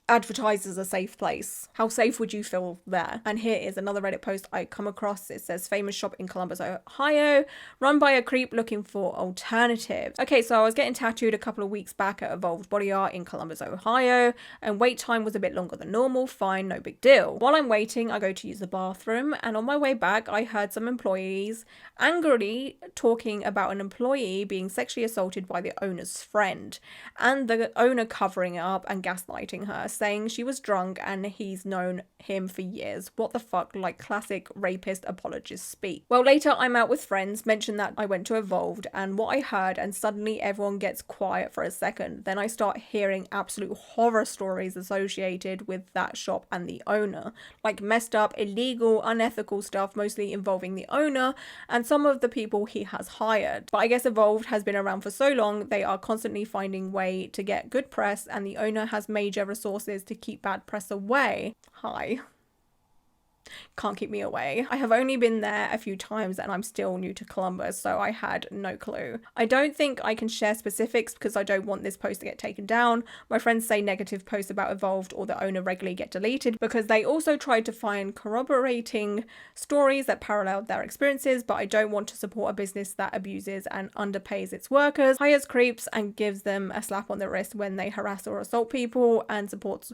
advertised as a safe place. How safe would you feel there? And here is another Reddit post I come across. It says, famous shop in Columbus, Ohio, run by a creep looking for alternatives. Okay, so I was getting tattooed a couple of weeks back at Evolved Body Art in Columbus, Ohio, and wait time was a bit longer than normal. Fine, no big deal. While I'm waiting, I go to use the bathroom, and on my way back, I heard some employees angrily talking about an employee being sexually assaulted by the owner's friend, and the owner covering it up and gaslighting her, saying she was drunk and he's known him for years. What the fuck, like classic rapist apologist speak. Well, later I'm out with friends, mentioned that I went to Evolved and what I heard, and suddenly everyone gets quiet for a second. Then I start hearing absolute horror stories associated with that shop and the owner, like messed up, illegal, unethical stuff, mostly involving the owner and some of the people he has hired. But I guess Evolved has been around for so long, they are constantly finding way to get good press, and the owner has major resources to keep bad press away. Hi. Can't keep me away. I have only been there a few times and I'm still new to Columbus, so I had no clue. I don't think I can share specifics because I don't want this post to get taken down. My friends say negative posts about Evolved or the owner regularly get deleted because they also tried to find corroborating stories that paralleled their experiences, but I don't want to support a business that abuses and underpays its workers, hires creeps and gives them a slap on the wrist when they harass or assault people, and supports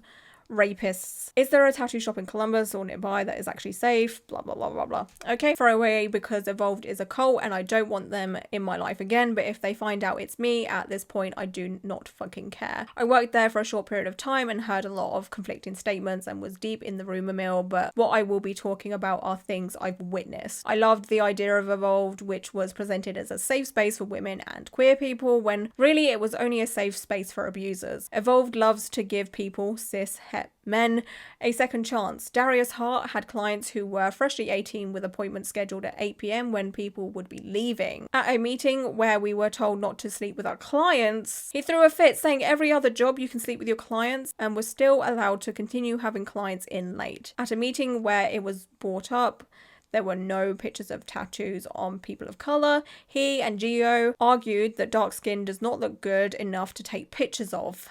rapists. Is there a tattoo shop in Columbus or nearby that is actually safe? Blah blah blah blah blah. Okay, throw away because Evolved is a cult and I don't want them in my life again, but if they find out it's me at this point, I do not fucking care. I worked there for a short period of time and heard a lot of conflicting statements and was deep in the rumor mill, but what I will be talking about are things I've witnessed. I loved the idea of Evolved, which was presented as a safe space for women and queer people, when really it was only a safe space for abusers. Evolved loves to give people, cis, het men, a second chance. Darius Hart had clients who were freshly 18 with appointments scheduled at 8 p.m. when people would be leaving. At a meeting where we were told not to sleep with our clients, he threw a fit saying every other job you can sleep with your clients, and was still allowed to continue having clients in late. At a meeting where it was brought up there were no pictures of tattoos on people of colour, he and Gio argued that dark skin does not look good enough to take pictures of.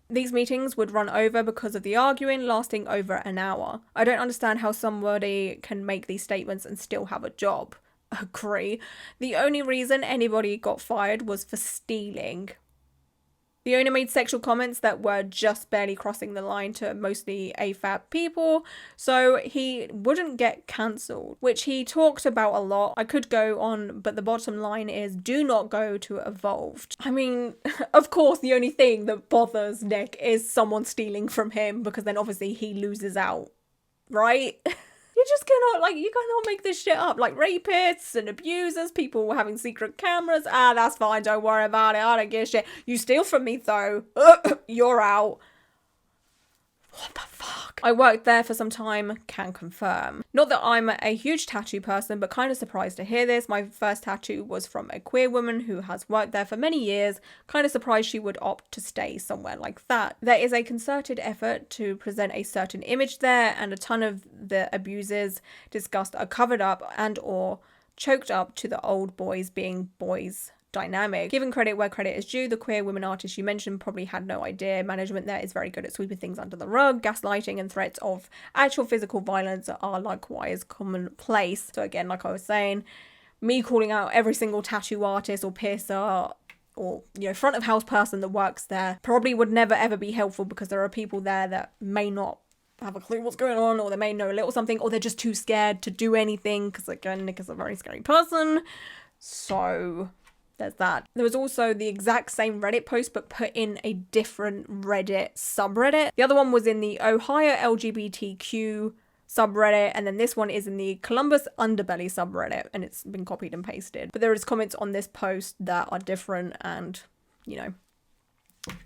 These meetings would run over because of the arguing, lasting over an hour. I don't understand how somebody can make these statements and still have a job. Agree. The only reason anybody got fired was for stealing. The owner made sexual comments that were just barely crossing the line to mostly AFAB people, so he wouldn't get cancelled, which he talked about a lot. I could go on, but the bottom line is do not go to Evolved. I mean, of course, the only thing that bothers Nick is someone stealing from him, because then obviously he loses out, right? You just cannot, you cannot make this shit up. Like, rapists and abusers, people having secret cameras. That's fine, don't worry about it. I don't give a shit. You steal from me, though. You're out. What the fuck? I worked there for some time, can confirm. Not that I'm a huge tattoo person, but kind of surprised to hear this. My first tattoo was from a queer woman who has worked there for many years. Kind of surprised she would opt to stay somewhere like that. There is a concerted effort to present a certain image there, and a ton of the abuses discussed are covered up and or choked up to the old boys being boys dynamic. Given credit where credit is due, the queer women artists you mentioned probably had no idea. Management there is very good at sweeping things under the rug. Gaslighting and threats of actual physical violence are likewise commonplace. So again, like I was saying, me calling out every single tattoo artist or piercer or, you know, front of house person that works there probably would never ever be helpful, because there are people there that may not have a clue what's going on, or they may know a little something, or they're just too scared to do anything, because again, Nick is a very scary person. So there's that. There was also the exact same Reddit post but put in a different Reddit subreddit. The other one was in the Ohio LGBTQ subreddit, and then this one is in the Columbus Underbelly subreddit, and it's been copied and pasted. But there is comments on this post that are different and, you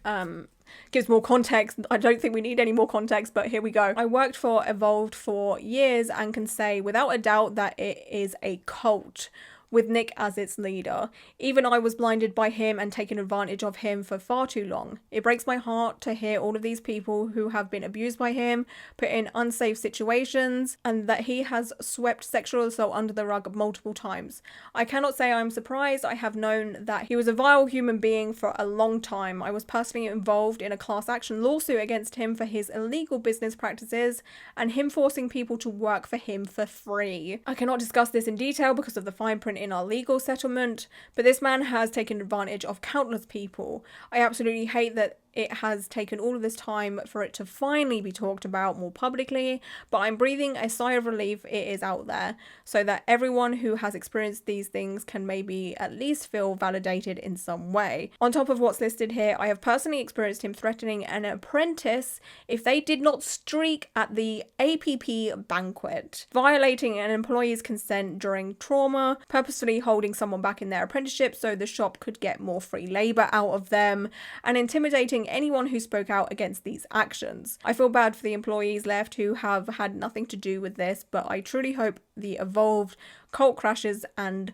know, gives more context. I don't think we need any more context, but here we go. I worked for Evolved for years and can say without a doubt that it is a cult, with Nick as its leader. Even I was blinded by him and taken advantage of him for far too long. It breaks my heart to hear all of these people who have been abused by him, put in unsafe situations, and that he has swept sexual assault under the rug multiple times. I cannot say I'm surprised. I have known that he was a vile human being for a long time. I was personally involved in a class action lawsuit against him for his illegal business practices and him forcing people to work for him for free. I cannot discuss this in detail because of the fine print in our legal settlement, but this man has taken advantage of countless people. I absolutely hate that it has taken all of this time for it to finally be talked about more publicly, but I'm breathing a sigh of relief it is out there, so that everyone who has experienced these things can maybe at least feel validated in some way. On top of what's listed here, I have personally experienced him threatening an apprentice if they did not streak at the APP banquet, violating an employee's consent during trauma, purposefully holding someone back in their apprenticeship so the shop could get more free labour out of them, and intimidating anyone who spoke out against these actions. I feel bad for the employees left who have had nothing to do with this, but I truly hope the Evolved cult crashes and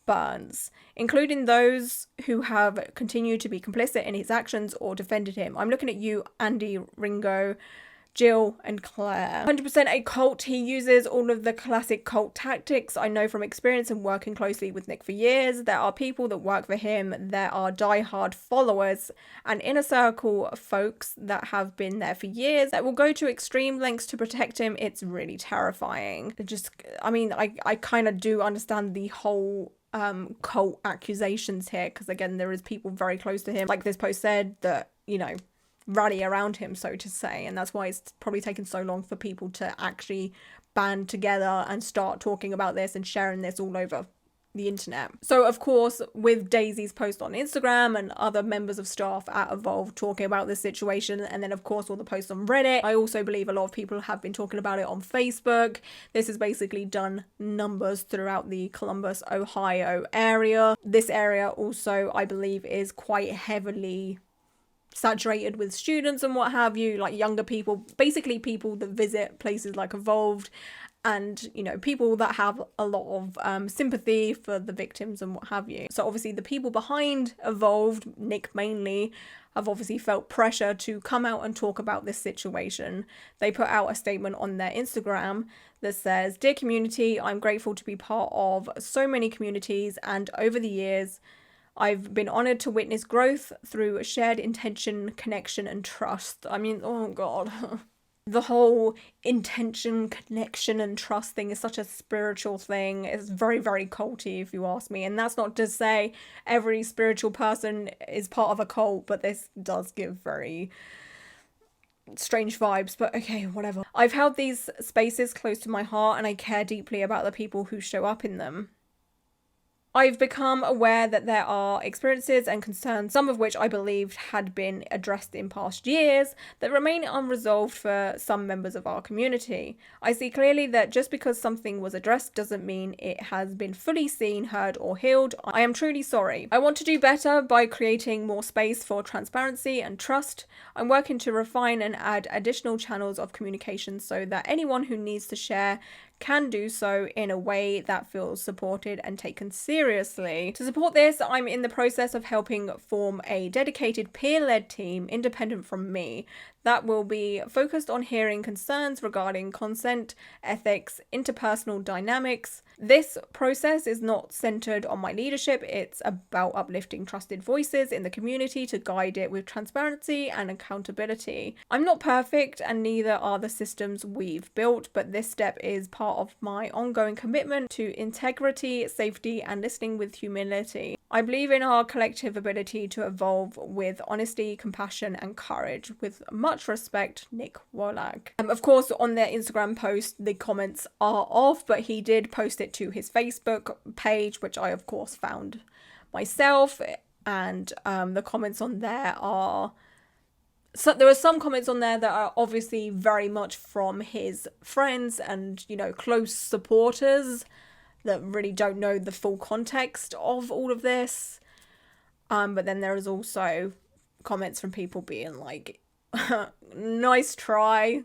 burns, including those who have continued to be complicit in his actions or defended him. I'm looking at you, Andy, Ringo, Jill and Claire. 100% a cult. He uses all of the classic cult tactics. I know from experience and working closely with Nick for years, there are people that work for him, there are die-hard followers and inner circle folks that have been there for years that will go to extreme lengths to protect him. It's really terrifying. I kind of do understand the whole cult accusations here, because again, there is people very close to him, like this post said, that, you know, rally around him, so to say, and that's why it's probably taken so long for people to actually band together and start talking about this and sharing this all over the internet. So of course, with Daisy's post on Instagram and other members of staff at Evolve talking about this situation, and then of course all the posts on Reddit, I also believe a lot of people have been talking about it on Facebook. This has basically done numbers throughout the Columbus, Ohio area. This area also, I believe, is quite heavily saturated with students and what have you, like younger people, basically people that visit places like Evolved, and, you know, people that have a lot of sympathy for the victims and what have you. So obviously the people behind Evolved, Nick mainly, have obviously felt pressure to come out and talk about this situation. They put out a statement on their Instagram that says, "Dear community, I'm grateful to be part of so many communities, and over the years I've been honoured to witness growth through shared intention, connection and trust." I mean, oh god. The whole intention, connection and trust thing is such a spiritual thing. It's very, very culty if you ask me. And that's not to say every spiritual person is part of a cult, but this does give very strange vibes, but okay, whatever. I've held these spaces close to my heart and I care deeply about the people who show up in them. I've become aware that there are experiences and concerns, some of which I believed had been addressed in past years, that remain unresolved for some members of our community. I see clearly that just because something was addressed doesn't mean it has been fully seen, heard or healed. I am truly sorry. I want to do better by creating more space for transparency and trust. I'm working to refine and add additional channels of communication so that anyone who needs to share can do so in a way that feels supported and taken seriously. To support this, I'm in the process of helping form a dedicated peer-led team independent from me that will be focused on hearing concerns regarding consent, ethics, interpersonal dynamics, This process is not centered on my leadership. It's about uplifting trusted voices in the community to guide it with transparency and accountability. I'm not perfect, and neither are the systems we've built, but this step is part of my ongoing commitment to integrity, safety, and listening with humility. I believe in our collective ability to evolve with honesty, compassion, and courage. With much respect, Nick Wolak. Of course, on their Instagram post, the comments are off, but he did post it to his Facebook page, which I, of course, found myself. And the comments on there are... So there are some comments on there that are obviously very much from his friends and, you know, close supporters that really don't know the full context of all of this. But then there is also comments from people being like, nice try,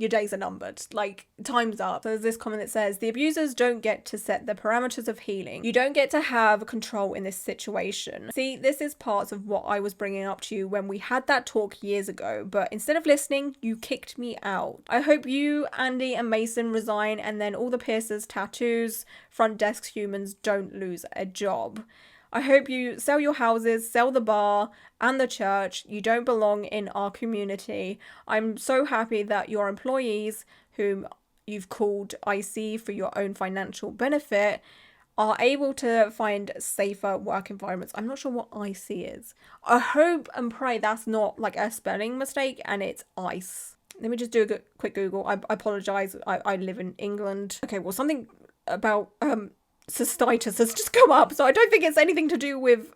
your days are numbered, like, time's up. So there's this comment that says, the abusers don't get to set the parameters of healing. You don't get to have control in this situation. See, this is parts of what I was bringing up to you when we had that talk years ago, but instead of listening, you kicked me out. I hope you, Andy, and Mason resign, and then all the piercers, tattoos, front desk humans don't lose a job. I hope you sell your houses, sell the bar and the church. You don't belong in our community. I'm so happy that your employees, whom you've called IC for your own financial benefit, are able to find safer work environments. I'm not sure what IC is. I hope and pray that's not like a spelling mistake and it's ice. Let me just do a quick Google. I apologise. I live in England. Okay, well, something about... cystitis has just come up, so I don't think it's anything to do with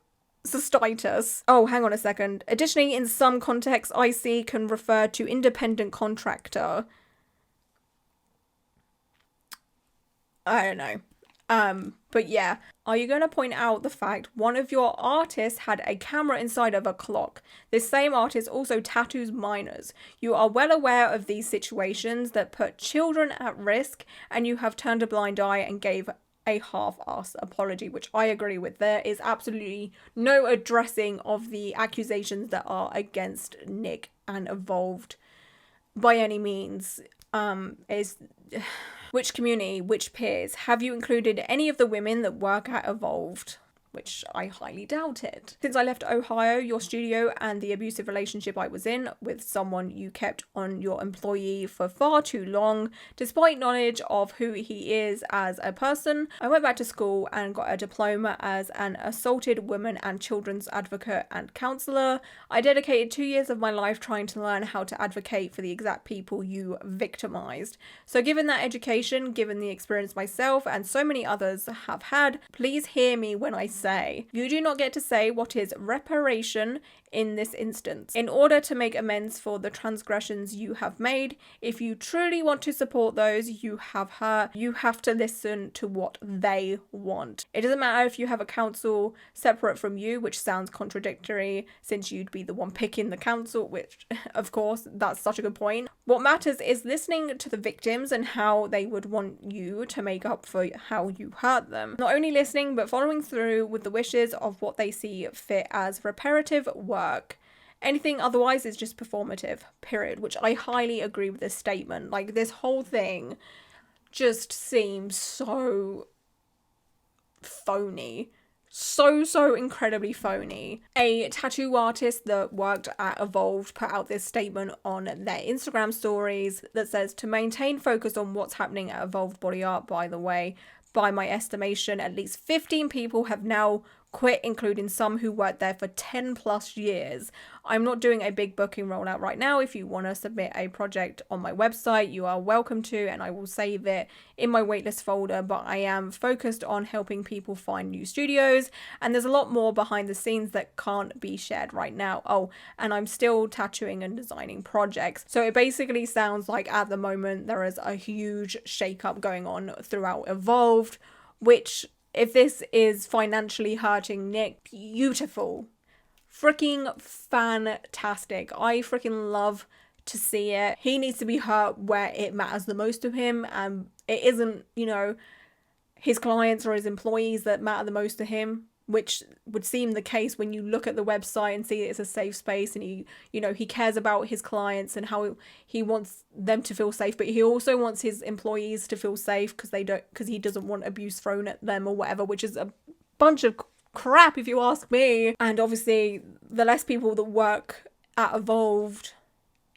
cystitis. Oh, hang on a second. Additionally, in some contexts, IC can refer to independent contractor. I don't know. But yeah. Are you going to point out the fact one of your artists had a camera inside of a clock? This same artist also tattoos minors. You are well aware of these situations that put children at risk, and you have turned a blind eye and gave a half-assed apology, which I agree with. There is absolutely no addressing of the accusations that are against Nick and Evolved by any means. Which community, which peers? Have you included any of the women that work at Evolved? Which I highly doubt it. Since I left Ohio, your studio, and the abusive relationship I was in with someone you kept on your employee for far too long, despite knowledge of who he is as a person, I went back to school and got a diploma as an assaulted women and children's advocate and counsellor. I dedicated 2 years of my life trying to learn how to advocate for the exact people you victimised. So given that education, given the experience myself and so many others have had, please hear me when I say, you do not get to say what is reparation in this instance. In order to make amends for the transgressions you have made, if you truly want to support those you have hurt, you have to listen to what they want. It doesn't matter if you have a council separate from you, which sounds contradictory since you'd be the one picking the council, which of course, that's such a good point. What matters is listening to the victims and how they would want you to make up for how you hurt them. Not only listening, but following through with the wishes of what they see fit as reparative work. Anything otherwise is just performative, period, which I highly agree with this statement. Like, this whole thing just seems so phony. So incredibly phony. A tattoo artist that worked at Evolved put out this statement on their Instagram stories that says, to maintain focus on what's happening at Evolved Body Art, by the way, by my estimation, at least 15 people have now quit, including some who worked there for 10 plus years. I'm not doing a big booking rollout right now. If you want to submit a project on my website, you are welcome to, and I will save it in my waitlist folder, but I am focused on helping people find new studios, and there's a lot more behind the scenes that can't be shared right now. Oh, and I'm still tattooing and designing projects. So it basically sounds like at the moment there is a huge shakeup going on throughout Evolved, which, if this is financially hurting Nick, beautiful. Freaking fantastic. I freaking love to see it. He needs to be hurt where it matters the most to him, and it isn't, you know, his clients or his employees that matter the most to him. which would seem the case when you look at the website and see it's a safe space, and he cares about his clients and how he wants them to feel safe, but he also wants his employees to feel safe because he doesn't want abuse thrown at them or whatever, which is a bunch of crap if you ask me. And obviously the less people that work at Evolved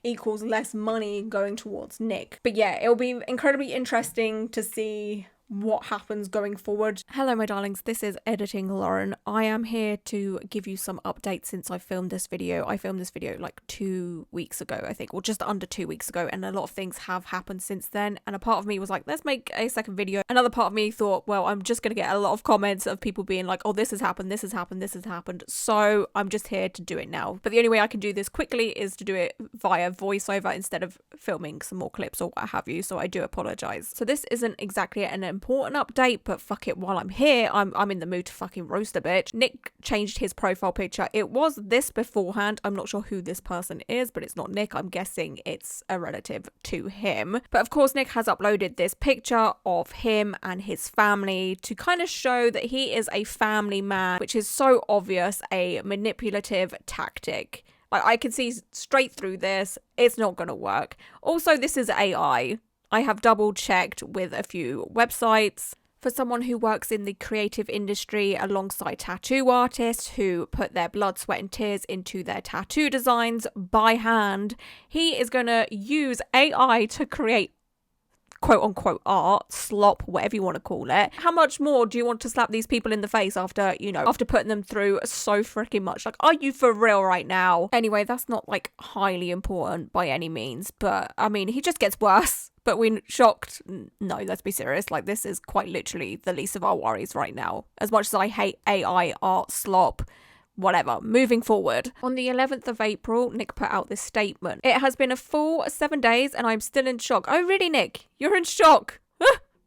equals less money going towards Nick. But yeah, it'll be incredibly interesting to see what happens going forward. Hello my darlings, this is Editing Lauren. I am here to give you some updates since I filmed this video. I filmed this video like 2 weeks ago, I think, or just under 2 weeks ago, and a lot of things have happened since then, and a part of me was like, let's make a second video. Another part of me thought, well, I'm just gonna get a lot of comments of people being like, oh, this has happened, this has happened, this has happened, so I'm just here to do it now. But the only way I can do this quickly is to do it via voiceover instead of filming some more clips or what have you, so I do apologize. So this isn't exactly an important update, but fuck it, while I'm here, I'm in the mood to fucking roast a bitch. Nick changed his profile picture. It was this beforehand. I'm not sure who this person is, but it's not Nick. I'm guessing it's a relative to him. But of course, Nick has uploaded this picture of him and his family to kind of show that he is a family man, which is so obvious a manipulative tactic. Like, I can see straight through this. It's not going to work. Also, this is AI. I have double checked with a few websites. For someone who works in the creative industry alongside tattoo artists who put their blood, sweat and tears into their tattoo designs by hand, he is going to use AI to create quote unquote art, slop, whatever you want to call it. How much more do you want to slap these people in the face after putting them through so freaking much? Like, are you for real right now? Anyway, that's not like highly important by any means, but I mean, he just gets worse. But we're shocked. No, let's be serious. Like, this is quite literally the least of our worries right now. As much as I hate AI, art, slop, whatever. Moving forward. On the 11th of April, Nick put out this statement. It has been a full 7 days and I'm still in shock. Oh, really, Nick? You're in shock?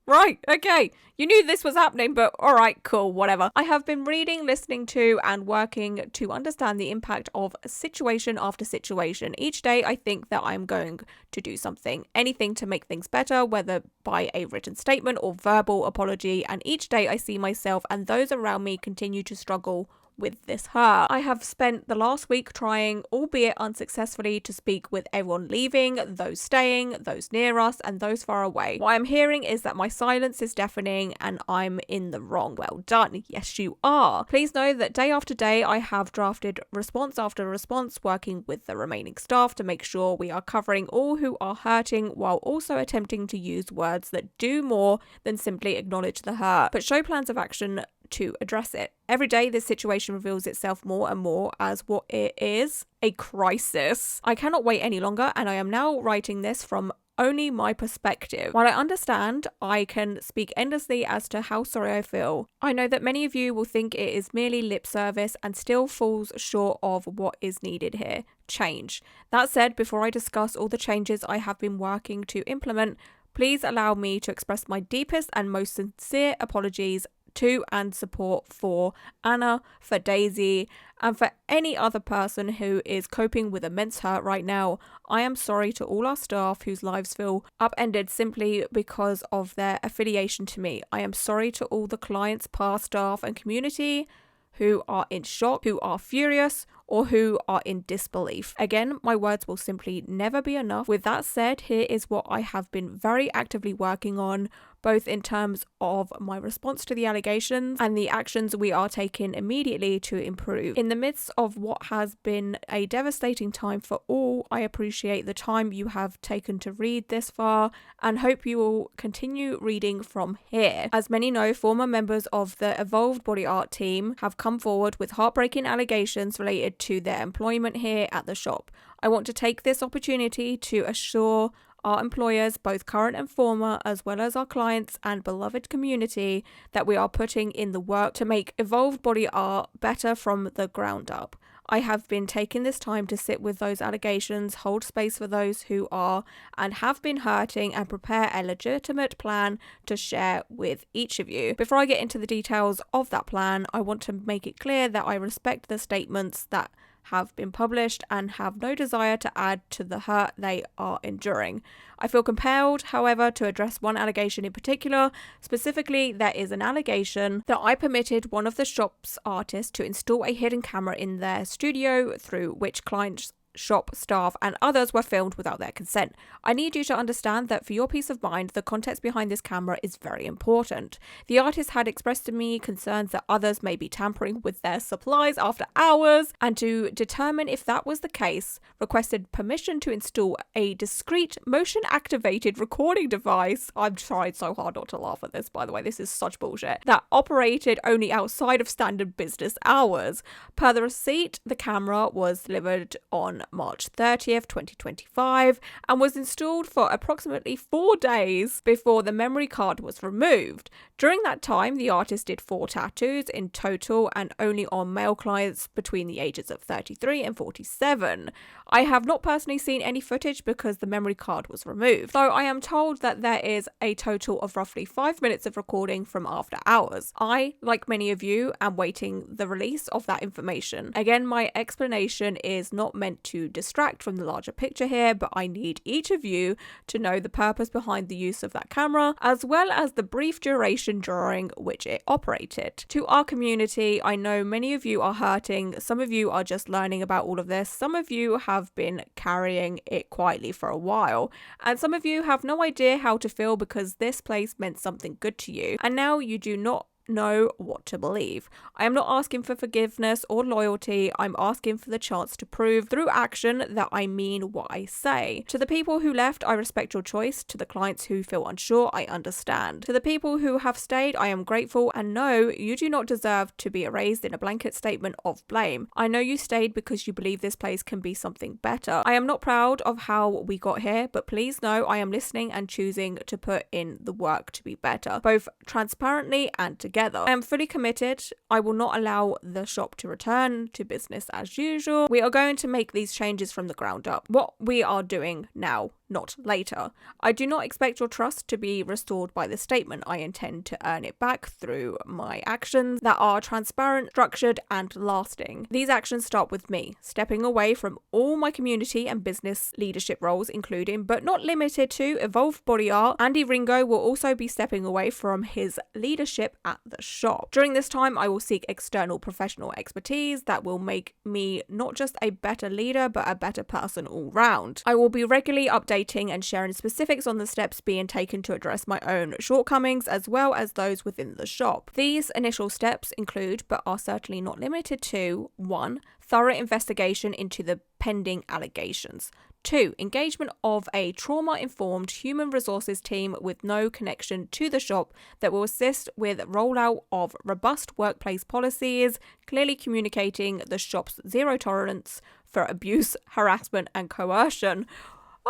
Right, okay. You knew this was happening, but alright, cool, whatever. I have been reading, listening to, and working to understand the impact of situation after situation. Each day, I think that I'm going to do something, anything to make things better, whether by a written statement or verbal apology. And each day, I see myself and those around me continue to struggle with this hurt. I have spent the last week trying, albeit unsuccessfully, to speak with everyone leaving, those staying, those near us, and those far away. What I'm hearing is that my silence is deafening and I'm in the wrong. Well done. Yes, you are. Please know that day after day, I have drafted response after response, working with the remaining staff to make sure we are covering all who are hurting while also attempting to use words that do more than simply acknowledge the hurt, but show plans of action to address it. Every day, this situation reveals itself more and more as what it is, a crisis. I cannot wait any longer, and I am now writing this from only my perspective. While I understand, I can speak endlessly as to how sorry I feel. I know that many of you will think it is merely lip service and still falls short of what is needed here. Change. That said, before I discuss all the changes I have been working to implement, please allow me to express my deepest and most sincere apologies to and support for Anna, for Daisy, and for any other person who is coping with immense hurt right now. I am sorry to all our staff whose lives feel upended simply because of their affiliation to me. I am sorry to all the clients, past staff, and community who are in shock, who are furious, or who are in disbelief. Again, my words will simply never be enough. With that said, here is what I have been very actively working on, both in terms of my response to the allegations and the actions we are taking immediately to improve. In the midst of what has been a devastating time for all, I appreciate the time you have taken to read this far and hope you will continue reading from here. As many know, former members of the Evolved Body Art team have come forward with heartbreaking allegations related to their employment here at the shop. I want to take this opportunity to assure our employers, both current and former, as well as our clients and beloved community, that we are putting in the work to make Evolved Body Art better from the ground up. I have been taking this time to sit with those allegations, hold space for those who are and have been hurting, and prepare a legitimate plan to share with each of you. Before I get into the details of that plan, I want to make it clear that I respect the statements that have been published and have no desire to add to the hurt they are enduring. I feel compelled, however, to address one allegation in particular. Specifically, there is an allegation that I permitted one of the shop's artists to install a hidden camera in their studio through which clients, shop staff and others were filmed without their consent. I need you to understand that for your peace of mind, the context behind this camera is very important. The artist had expressed to me concerns that others may be tampering with their supplies after hours, and to determine if that was the case, requested permission to install a discreet motion activated recording device. I've tried so hard not to laugh at this, by the way, this is such bullshit, that operated only outside of standard business hours. Per the receipt, the camera was delivered on March 30th, 2025 and was installed for approximately 4 days before the memory card was removed. During that time, the artist did 4 tattoos in total and only on male clients between the ages of 33 and 47. I have not personally seen any footage because the memory card was removed, though I am told that there is a total of roughly 5 minutes of recording from after hours. I, like many of you, am waiting the release of that information. Again, my explanation is not meant to distract from the larger picture here, but I need each of you to know the purpose behind the use of that camera, as well as the brief duration during which it operated. To our community, I know many of you are hurting, some of you are just learning about all of this, some of you have been carrying it quietly for a while, and some of you have no idea how to feel because this place meant something good to you, and now you do not know what to believe. I am not asking for forgiveness or loyalty. I'm asking for the chance to prove through action that I mean what I say. To the people who left, I respect your choice. To the clients who feel unsure, I understand. To the people who have stayed, I am grateful and no, you do not deserve to be erased in a blanket statement of blame. I know you stayed because you believe this place can be something better. I am not proud of how we got here, but please know I am listening and choosing to put in the work to be better, both transparently and together. I am fully committed. I will not allow the shop to return to business as usual. We are going to make these changes from the ground up. What we are doing now, not later. I do not expect your trust to be restored by this statement. I intend to earn it back through my actions that are transparent, structured, and lasting. These actions start with me, stepping away from all my community and business leadership roles, including, but not limited to, Evolved Body Art. Andy Ringo will also be stepping away from his leadership at the shop. During this time, I will seek external professional expertise that will make me not just a better leader, but a better person all round. I will be regularly updating and sharing specifics on the steps being taken to address my own shortcomings as well as those within the shop. These initial steps include, but are certainly not limited to, 1. Thorough investigation into the pending allegations. 2. Engagement of a trauma-informed human resources team with no connection to the shop that will assist with rollout of robust workplace policies, clearly communicating the shop's zero tolerance for abuse, harassment, and coercion.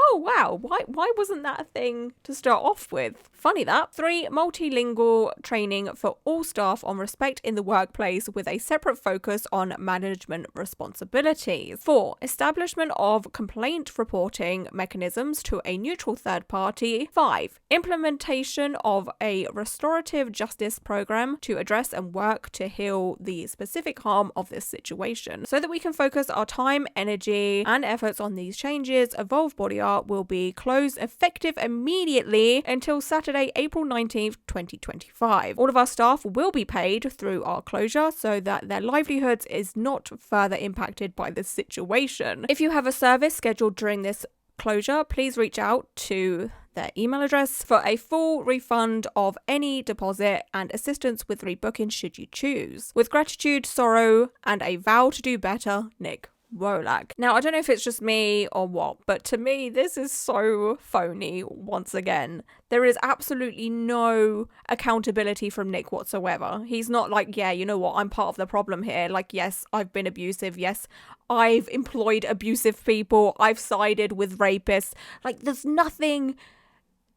Oh wow, why wasn't that a thing to start off with? Funny that. 3. Multilingual training for all staff on respect in the workplace with a separate focus on management responsibilities. 4. Establishment of complaint reporting mechanisms to a neutral third party. 5. Implementation of a restorative justice program to address and work to heal the specific harm of this situation. So that we can focus our time, energy, and efforts on these changes, Evolved Body Art will be closed effective immediately until Saturday, April 19th, 2025. All of our staff will be paid through our closure so that their livelihoods is not further impacted by this situation. If you have a service scheduled during this closure, please reach out to their email address for a full refund of any deposit and assistance with rebooking should you choose. With gratitude, sorrow, and a vow to do better, Nick Wolak. Now, I don't know if it's just me or what, but to me, this is so phony once again. There is absolutely no accountability from Nick whatsoever. He's not like, yeah, you know what, I'm part of the problem here. Like, yes, I've been abusive. Yes, I've employed abusive people. I've sided with rapists. Like, there's nothing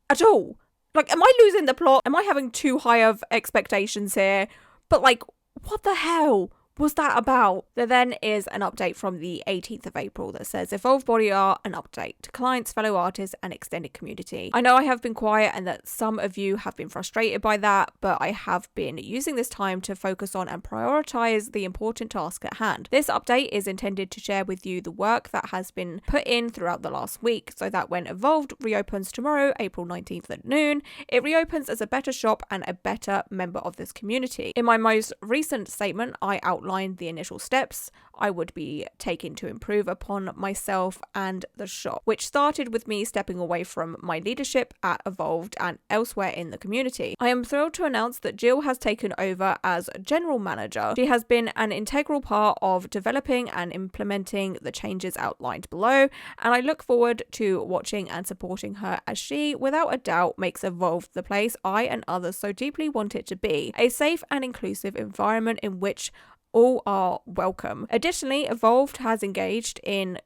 at all. Like, am I losing the plot? Am I having too high of expectations here? But like, what the hell? was that about? There then is an update from the 18th of April that says Evolved Body Art, an update to clients, fellow artists and extended community. I know I have been quiet and that some of you have been frustrated by that, but I have been using this time to focus on and prioritize the important task at hand. This update is intended to share with you the work that has been put in throughout the last week so that when Evolved reopens tomorrow, April 19th at noon, it reopens as a better shop and a better member of this community. In my most recent statement, I outlined the initial steps I would be taking to improve upon myself and the shop, which started with me stepping away from my leadership at Evolved and elsewhere in the community. I am thrilled to announce that Jill has taken over as general manager. She has been an integral part of developing and implementing the changes outlined below, and I look forward to watching and supporting her as she, without a doubt, makes Evolved the place I and others so deeply want it to be, a safe and inclusive environment in which all are welcome. Additionally, Evolved has engaged in,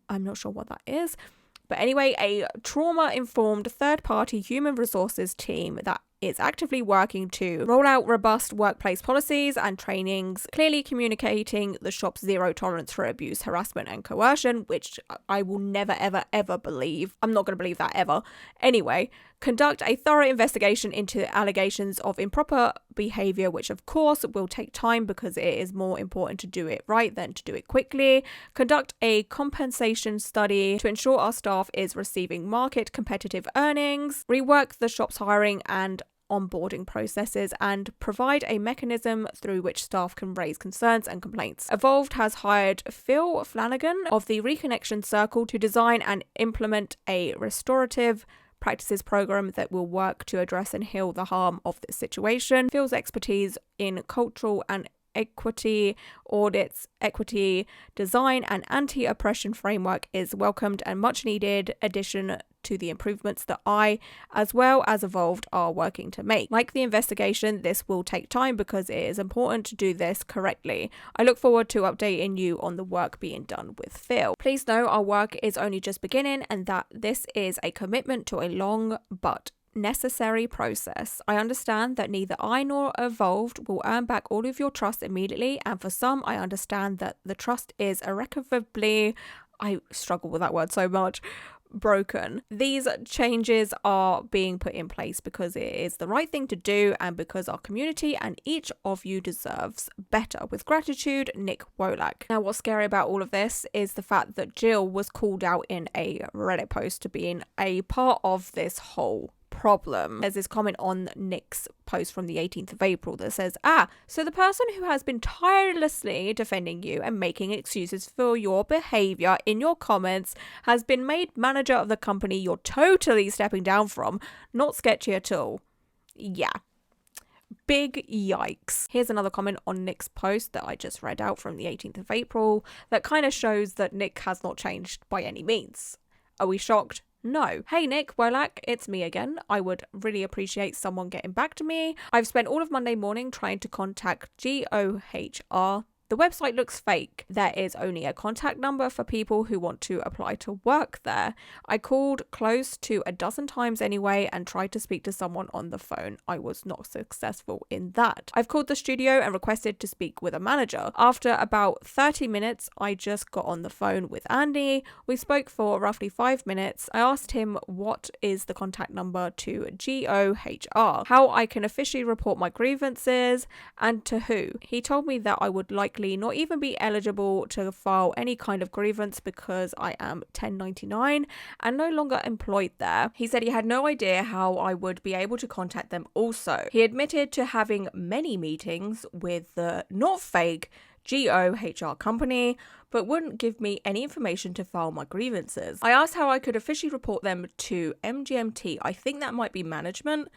I'm not sure what that is, but anyway, a trauma-informed third-party human resources team that is actively working to roll out robust workplace policies and trainings, clearly communicating the shop's zero tolerance for abuse, harassment and coercion, which I will never, ever, ever believe. I'm not going to believe that ever. Anyway, conduct a thorough investigation into allegations of improper behaviour, which of course will take time because it is more important to do it right than to do it quickly. Conduct a compensation study to ensure our staff is receiving market competitive earnings. Rework the shop's hiring and onboarding processes and provide a mechanism through which staff can raise concerns and complaints. Evolved has hired Phil Flanagan of the Reconnection Circle to design and implement a restorative practices program that will work to address and heal the harm of this situation. Phil's expertise in cultural and equity audits, equity design and anti-oppression framework is welcomed and much needed addition to the improvements that I, as well as Evolved, are working to make. Like the investigation, this will take time because it is important to do this correctly. I look forward to updating you on the work being done with Phil. Please know our work is only just beginning and that this is a commitment to a long but necessary process. I understand that neither I nor Evolved will earn back all of your trust immediately, and for some I understand that the trust is irrecoverably, I struggle with that word so much, broken. These changes are being put in place because it is the right thing to do and because our community and each of you deserves better. With gratitude, Nick Wolak. Now, what's scary about all of this is the fact that Jill was called out in a Reddit post to being a part of this whole problem. There's this comment on Nick's post from the 18th of April that says, so the person who has been tirelessly defending you and making excuses for your behaviour in your comments has been made manager of the company you're totally stepping down from. Not sketchy at all. Yeah. Big yikes. Here's another comment on Nick's post that I just read out from the 18th of April that kind of shows that Nick has not changed by any means. Are we shocked? No. Hey Nick Wolak, it's me again. I would really appreciate someone getting back to me. I've spent all of Monday morning trying to contact GOHR. The website looks fake. There is only a contact number for people who want to apply to work there. I called close to a dozen times anyway and tried to speak to someone on the phone. I was not successful in that. I've called the studio and requested to speak with a manager. After about 30 minutes, I just got on the phone with Andy. We spoke for roughly 5 minutes. I asked him what is the contact number to GOHR, how I can officially report my grievances, and to who. He told me that I would likely not even be eligible to file any kind of grievance because I am 1099 and no longer employed there. He said he had no idea how I would be able to contact them also. He admitted to having many meetings with the not fake GOHR company, but wouldn't give me any information to file my grievances. I asked how I could officially report them to MGMT. I think that might be management.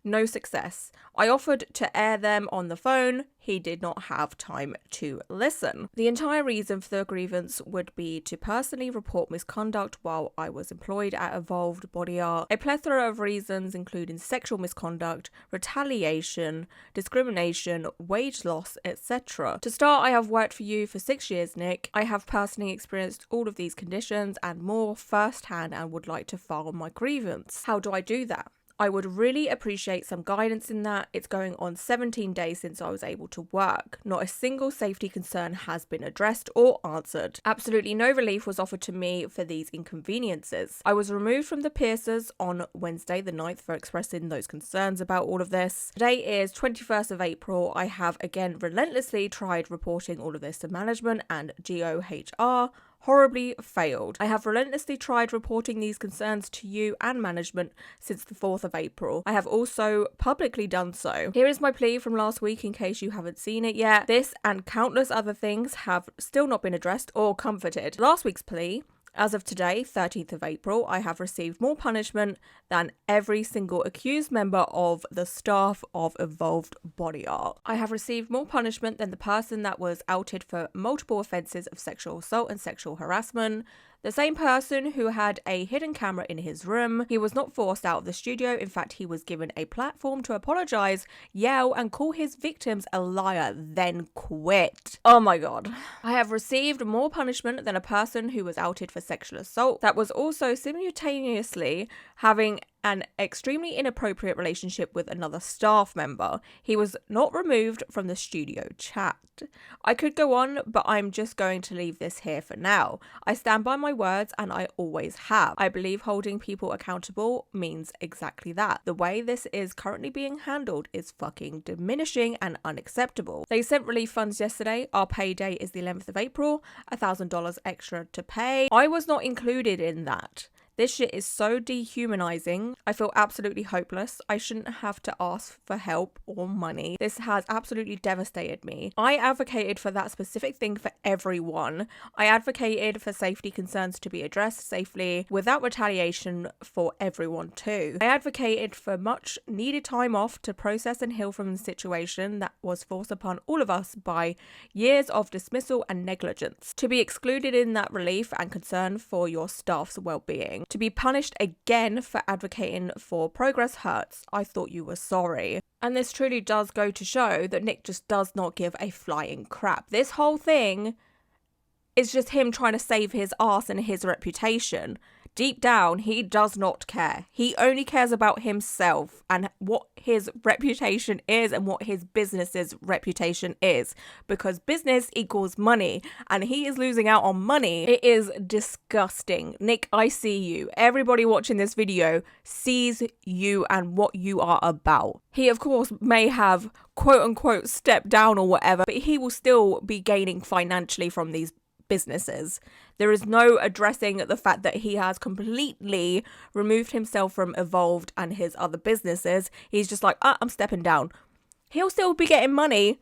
No success. I offered to air them on the phone. He did not have time to listen. The entire reason for the grievance would be to personally report misconduct while I was employed at Evolved Body Art. A plethora of reasons including sexual misconduct, retaliation, discrimination, wage loss, etc. To start, I have worked for you for 6 years, Nick. I have personally experienced all of these conditions and more firsthand and would like to file my grievance. How do I do that? I would really appreciate some guidance in that. It's going on 17 days since I was able to work. Not a single safety concern has been addressed or answered. Absolutely no relief was offered to me for these inconveniences. I was removed from the piercers on Wednesday the 9th for expressing those concerns about all of this. Today is 21st of April. I have again relentlessly tried reporting all of this to management and GOHR. Horribly failed. I have relentlessly tried reporting these concerns to you and management since the 4th of April. I have also publicly done so. Here is my plea from last week in case you haven't seen it yet. This and countless other things have still not been addressed or comforted. Last week's plea: as of today, 13th of April, I have received more punishment than every single accused member of the staff of Evolved Body Art. I have received more punishment than the person that was outed for multiple offences of sexual assault and sexual harassment. The same person who had a hidden camera in his room. He was not forced out of the studio. In fact, he was given a platform to apologise, yell and call his victims a liar, then quit. Oh my god. I have received more punishment than a person who was outed for sexual assault that was also simultaneously having an extremely inappropriate relationship with another staff member. He was not removed from the studio chat. I could go on, but I'm just going to leave this here for now. I stand by my words and I always have. I believe holding people accountable means exactly that. The way this is currently being handled is fucking diminishing and unacceptable. They sent relief funds yesterday. Our payday is the 11th of April, $1,000 extra to pay. I was not included in that. This shit is so dehumanizing. I feel absolutely hopeless. I shouldn't have to ask for help or money. This has absolutely devastated me. I advocated for that specific thing for everyone. I advocated for safety concerns to be addressed safely without retaliation for everyone too. I advocated for much needed time off to process and heal from the situation that was forced upon all of us by years of dismissal and negligence. To be excluded in that relief and concern for your staff's well-being. To be punished again for advocating for progress hurts. I thought you were sorry. And this truly does go to show that Nick just does not give a flying crap. This whole thing is just him trying to save his ass and his reputation. Deep down, he does not care. He only cares about himself and what his reputation is and what his business's reputation is. Because business equals money and he is losing out on money. It is disgusting. Nick, I see you. Everybody watching this video sees you and what you are about. He, of course, may have quote unquote stepped down or whatever, but he will still be gaining financially from these businesses. There is no addressing the fact that he has completely removed himself from Evolved and his other businesses. He's just like, I'm stepping down. He'll still be getting money.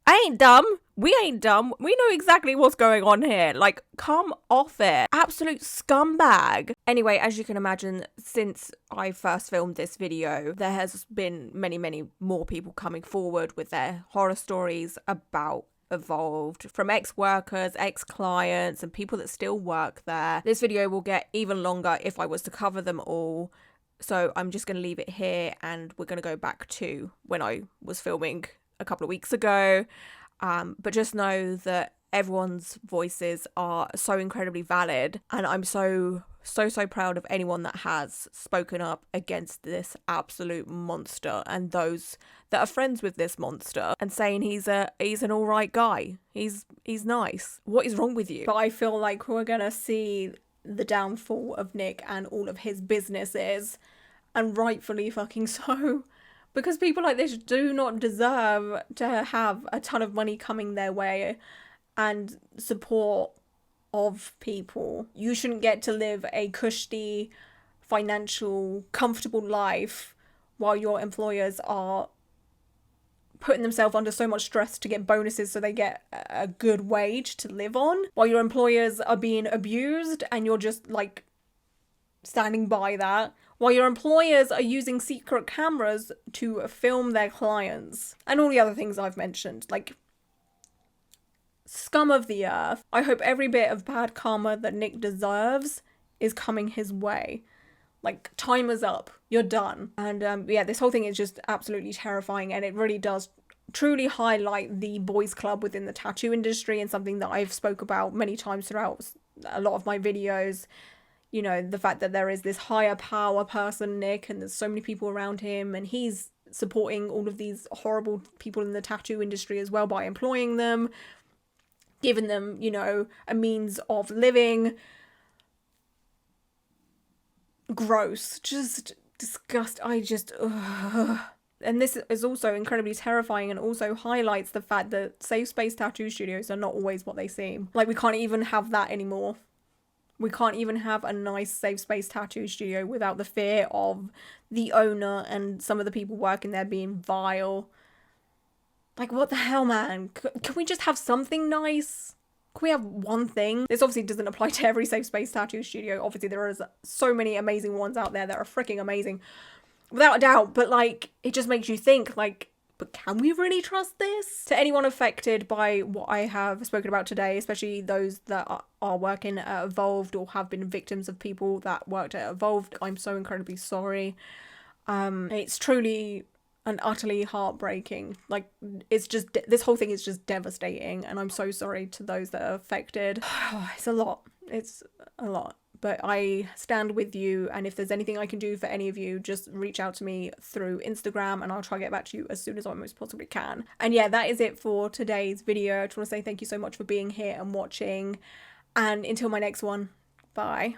I ain't dumb. We ain't dumb. We know exactly what's going on here. Like, come off it. Absolute scumbag. Anyway, as you can imagine, since I first filmed this video, there has been many, many more people coming forward with their horror stories about Evolved, from ex-workers, ex-clients and people that still work there. This video will get even longer if I was to cover them all, so I'm just going to leave it here and we're going to go back to when I was filming a couple of weeks ago. But just know that everyone's voices are so incredibly valid, and I'm so proud of anyone that has spoken up against this absolute monster and those that are friends with this monster and saying he's an all right guy. He's nice. What is wrong with you? But I feel like we're gonna see the downfall of Nick and all of his businesses, and rightfully fucking so. Because people like this do not deserve to have a ton of money coming their way and support of people. You shouldn't get to live a cushy, financial, comfortable life while your employers are putting themselves under so much stress to get bonuses so they get a good wage to live on, while your employers are being abused and you're just like standing by that, while your employers are using secret cameras to film their clients and all the other things I've mentioned. Like, scum of the earth. I hope every bit of bad karma that Nick deserves is coming his way. Like, time is up. You're done. And yeah, this whole thing is just absolutely terrifying, and it really does truly highlight the boys club within the tattoo industry, and something that I've spoke about many times throughout a lot of my videos. you know, the fact that there is this higher power person, Nick, and there's so many people around him, and he's supporting all of these horrible people in the tattoo industry as well by employing them, giving them, you know, a means of living. Gross. Just disgust. Ugh. And this is also incredibly terrifying and also highlights the fact that safe space tattoo studios are not always what they seem. Like, we can't even have that anymore. We can't even have a nice safe space tattoo studio without the fear of the owner and some of the people working there being vile. Like, what the hell, man? Can we just have something nice? Can we have one thing? This obviously doesn't apply to every safe space tattoo studio. Obviously, there is so many amazing ones out there that are freaking amazing. Without a doubt. But, like, it just makes you think, like, but can we really trust this? To anyone affected by what I have spoken about today, especially those that are working at Evolved or have been victims of people that worked at Evolved, I'm so incredibly sorry. It's truly and utterly heartbreaking. Like, it's just, this whole thing is just devastating, and I'm so sorry to those that are affected. It's a lot. It's a lot. But I stand with you, and if there's anything I can do for any of you, just reach out to me through Instagram and I'll try to get back to you as soon as I most possibly can. And yeah, that is it for today's video. I just want to say thank you so much for being here and watching, and until my next one, bye.